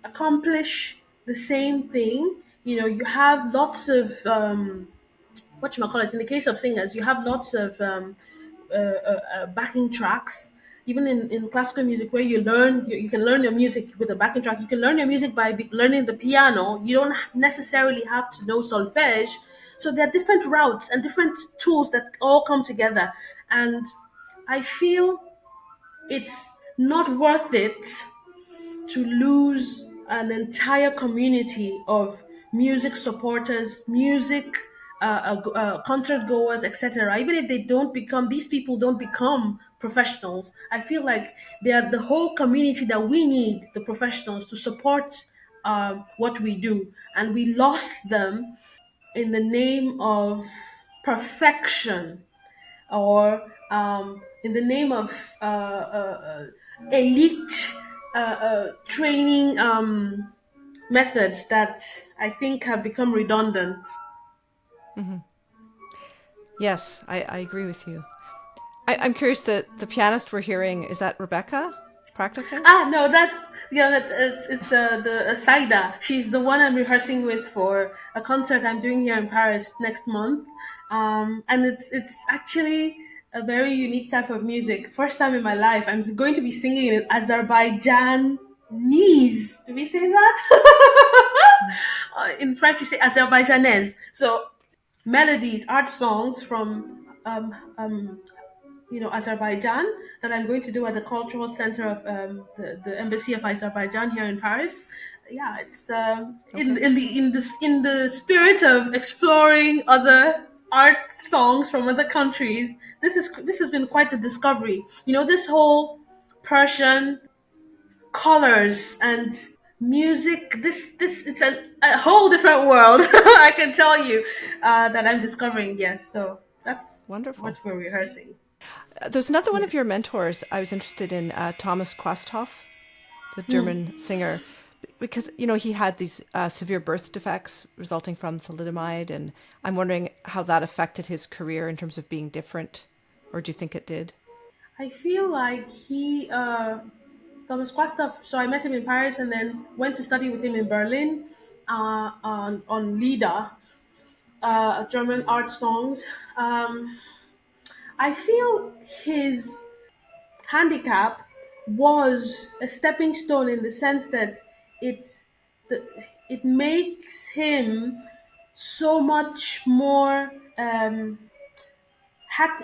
accomplish the same thing. You have lots of what you might call it. In the case of singers, you have lots of backing tracks. Even in classical music, where you can learn your music with a backing track. You can learn your music by learning the piano. You don't necessarily have to know solfege. So there are different routes and different tools that all come together. And I feel it's not worth it to lose an entire community of music supporters, music concert goers, etc. Even if they don't become, these people don't become professionals. I feel like they are the whole community that we need, the professionals, to support what we do. And we lost them in the name of perfection or in the name of elite training methods that I think have become redundant. Yes, I agree with you. I'm curious, the pianist we're hearing, is that Rebecca practicing? No, that's it's the Saida. She's the one I'm rehearsing with for a concert I'm doing here in Paris next month, and it's actually a very unique type of music. First time in my life, I'm going to be singing in Azerbaijanese. Do we say that? In French, we say Azerbaijanese. So melodies, art songs from Azerbaijan that I'm going to do at the Cultural Center of the Embassy of Azerbaijan here in Paris. Yeah, it's Okay. in the spirit of exploring other art songs from other countries. This has been quite the discovery. This whole Persian colors and music. This it's a whole different world. I can tell you that I'm discovering. Yes, so that's what Wonderful. we're rehearsing. There's another one of Yes. your mentors I was interested in, Thomas Quasthoff, the German singer, because he had these severe birth defects resulting from thalidomide, and I'm wondering how that affected his career in terms of being different, or do you think it did? I feel like Thomas Quasthoff. So I met him in Paris and then went to study with him in Berlin on Lieder, German art songs. Um, I feel his handicap was a stepping stone in the sense that it it makes him so much more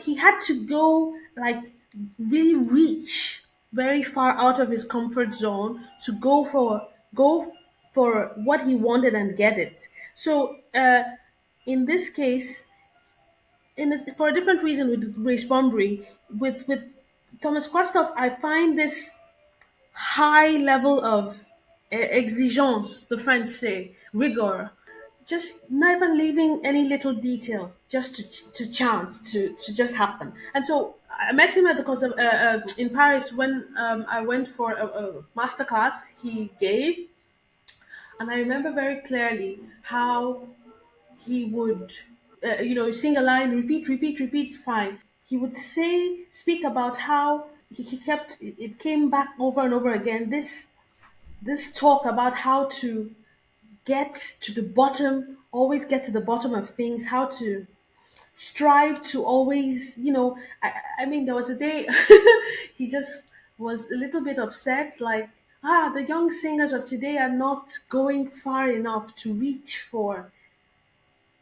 he had to go like really reach very far out of his comfort zone to go for what he wanted and get it. So in this case, for a different reason with Grace Bumbry, with Thomas Quasthoff, I find this high level of exigence, the French say, rigor, just never leaving any little detail just to chance to just happen. And so I met him at the concert in Paris when I went for a master class he gave, and I remember very clearly how he would sing a line, repeat, repeat, repeat, fine. He would speak about how he kept it came back over and over again. This talk about how to get to the bottom, always get to the bottom of things, how to strive to always, I mean, there was a day he just was a little bit upset, like, the young singers of today are not going far enough to reach for,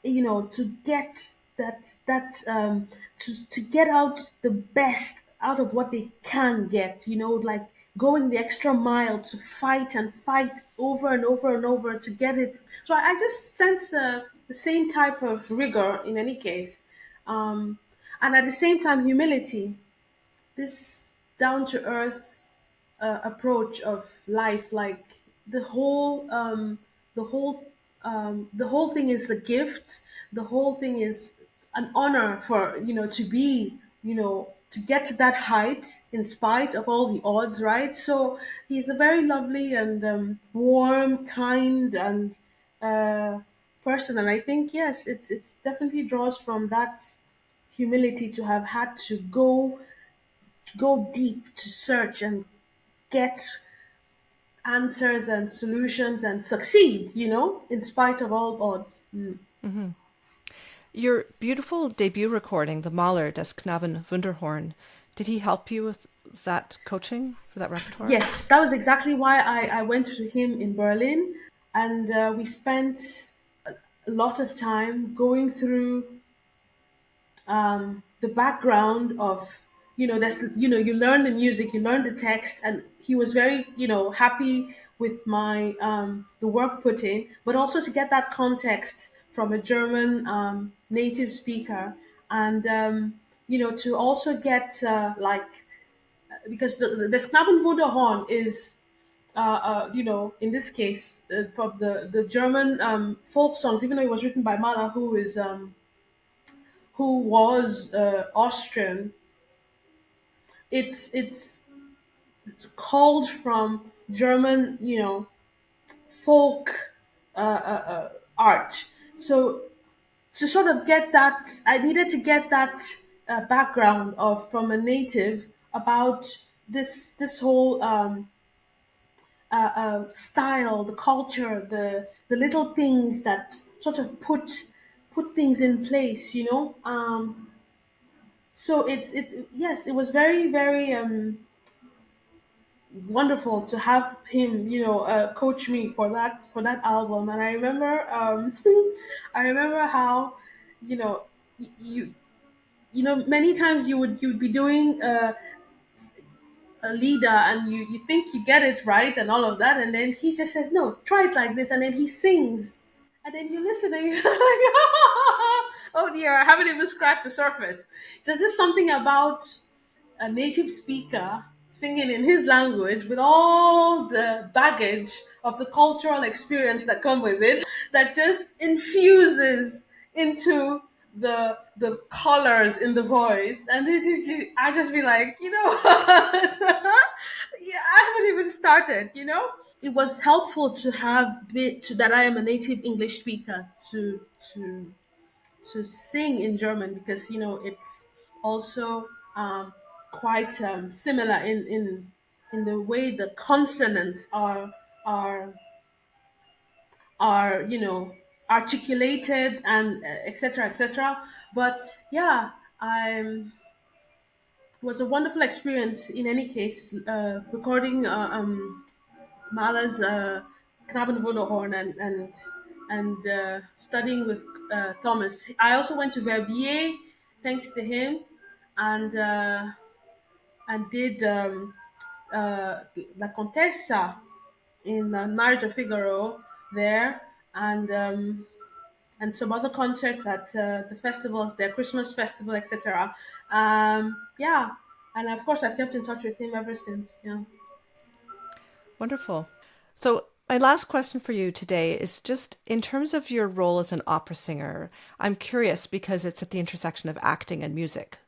to get to get out the best out of what they can get, like going the extra mile to fight and fight over and over and over to get it. So I just sense the same type of rigor in any case, and at the same time humility, this down to earth approach of life, like the whole the whole the whole thing is a gift, the whole thing is an honor for, to be, to get to that height in spite of all the odds, right? So he's a very lovely and warm, kind, and uh, person, and I think, yes, it's definitely draws from that humility to have had to go deep to search and get answers and solutions and succeed, in spite of all odds. Your beautiful debut recording, The Maler des Knaben Wunderhorn, did he help you with that coaching for that repertoire? Yes, that was exactly why I went to him in Berlin, and we spent a lot of time going through the background of, that's you learn the music, you learn the text, and he was very, happy with my the work put in, but also to get that context from a German native speaker, and to also get because the Knabenwunderhorn is in this case, from the German folk songs, even though it was written by Mahler, who was Austrian. It's called from German, folk art. So to sort of get that, I needed to get that background of from a native about this whole style, the culture, the little things that sort of put things in place, so it's yes, it was very very wonderful to have him, coach me for that album. And I remember I remember how, you know you many times you'd be doing a leader, and you think you get it right and all of that, and then he just says, no, try it like this, and then he sings, and then you listen and you're like, oh dear, I haven't even scratched the surface. There's just something about a native speaker singing in his language with all the baggage of the cultural experience that come with it, that just infuses into the colors in the voice, and I just be like, what? Yeah, I haven't even started. It was helpful to have that I am a native English speaker to to sing in German, because it's also quite similar in the way the consonants are are articulated, and etc etc. But yeah, I was a wonderful experience in any case, recording Mahler's Knabenwunderhorn, and studying with Thomas. I also went to Verbier thanks to him, and did La Contessa in Marriage of Figaro there, and some other concerts at the festivals, their Christmas festival, etc. Yeah, and of course I've kept in touch with him ever since. Yeah. Wonderful. So, my last question for you today is just in terms of your role as an opera singer. I'm curious because it's at the intersection of acting and music,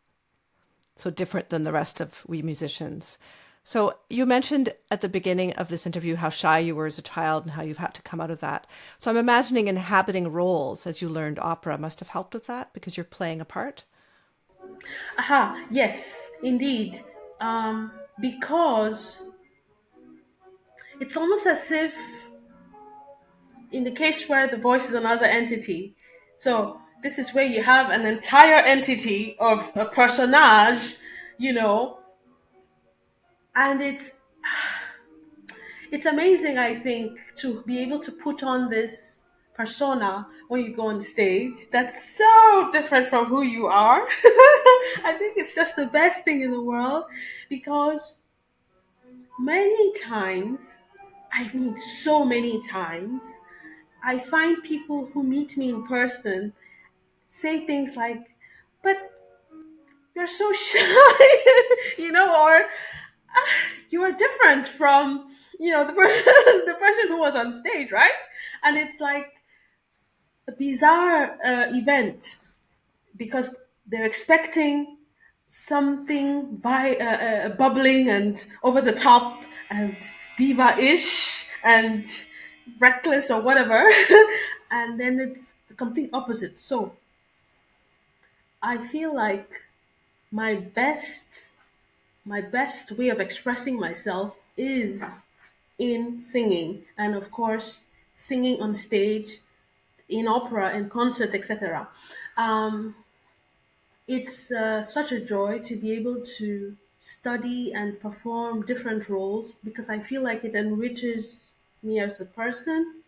so different than the rest of we musicians. So, you mentioned at the beginning of this interview how shy you were as a child and how you've had to come out of that. So, I'm imagining inhabiting roles as you learned opera must have helped with that because you're playing a part. Aha, yes, indeed. because it's almost as if, in the case where the voice is another entity, so this is where you have an entire entity of a personage, you know, and it's amazing, I think, to be able to put on this persona when you go on stage that's so different from who you are. I think it's just the best thing in the world, because many times, I mean, so many times, I find people who meet me in person say things like, but you're so shy, or you are different from, the person, the person who was on stage, right? And it's like a bizarre event, because they're expecting something bubbling and over the top and diva-ish and reckless or whatever, and then it's the complete opposite. So I feel like my best my best way of expressing myself is in singing, and of course singing on stage, in opera, in concert, etc. um, it's such a joy to be able to study and perform different roles, because I feel like it enriches me as a person,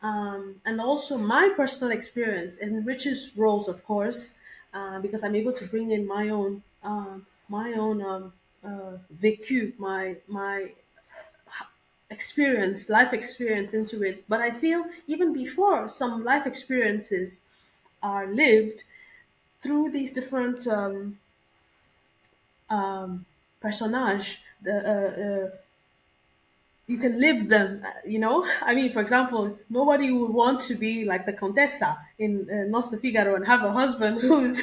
and also my personal experience enriches roles, of course, because I'm able to bring in my own vécu, my experience, life experience into it. But I feel even before some life experiences are lived through these different personage, you can live them, I mean, for example, nobody would want to be like the Contessa in Nostro Figaro and have a husband who's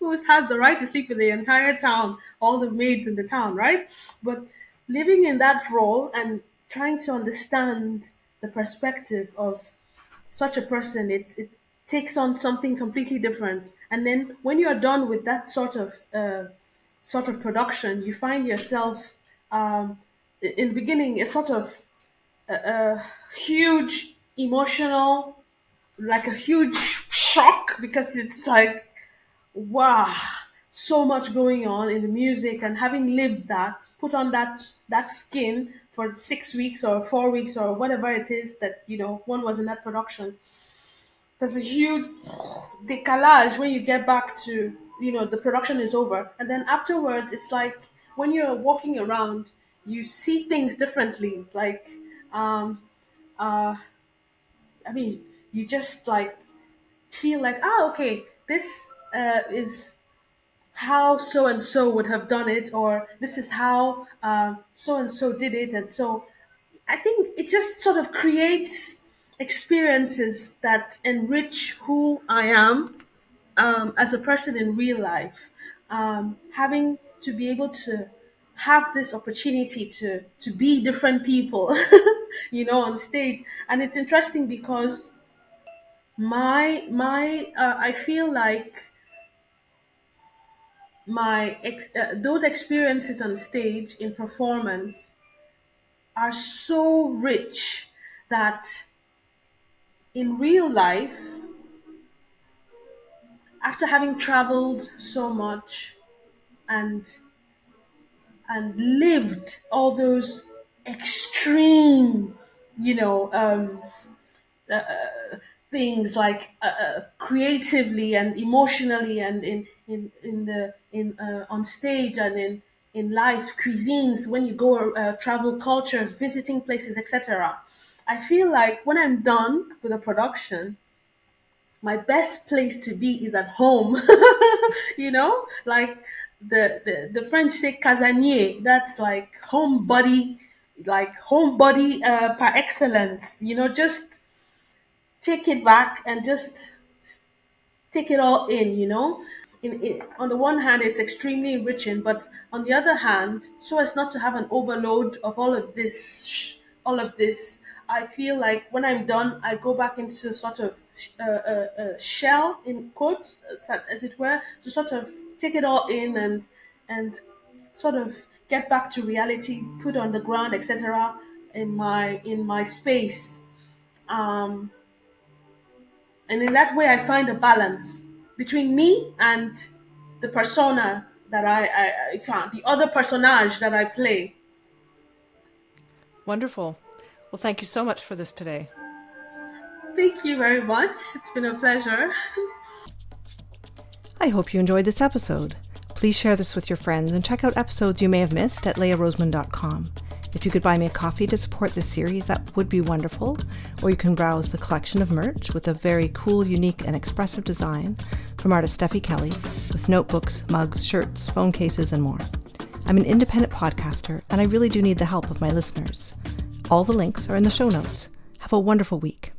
who has the right to sleep with the entire town, all the maids in the town, right? But living in that role and trying to understand the perspective of such a person, it takes on something completely different. And then when you're done with that sort of production, you find yourself, in the beginning, a sort of huge emotional, like a huge shock, because it's like, wow, so much going on in the music, and having lived that, put on that skin for 6 weeks or 4 weeks or whatever it is that one was in that production. There's a huge decalage when you get back to, the production is over, and then afterwards it's like when you're walking around, you see things differently, like, um I mean, you just like feel like, okay, this is how so and so would have done it, or this is how so and so did it. And so I think it just sort of creates experiences that enrich who I am, as a person in real life. Having to be able to have this opportunity to be different people, on stage. And it's interesting because I feel like those experiences on stage in performance are so rich that in real life, after having traveled so much and lived all those extreme, you know um, things, like, creatively and emotionally, and in on stage, and in life cuisines, when you go, travel cultures, visiting places, etc. I feel like when I'm done with a production, my best place to be is at home. Like the French say casanier, that's like homebody, par excellence. Just take it back and just take it all in. On the one hand, it's extremely enriching, but on the other hand, so as not to have an overload of all of this, I feel like when I'm done, I go back into sort of shell, in quotes, as it were, to sort of take it all in, and sort of get back to reality, put on the ground, etc. In my space. Um, and in that way, I find a balance between me and the persona that I found, the other personage that I play. Wonderful. Well, thank you so much for this today. Thank you very much. It's been a pleasure. I hope you enjoyed this episode. Please share this with your friends and check out episodes you may have missed at leahroseman.com. If you could buy me a coffee to support this series, that would be wonderful. Or you can browse the collection of merch with a very cool, unique, and expressive design from artist Steffi Kelly with notebooks, mugs, shirts, phone cases, and more. I'm an independent podcaster, and I really do need the help of my listeners. All the links are in the show notes. Have a wonderful week.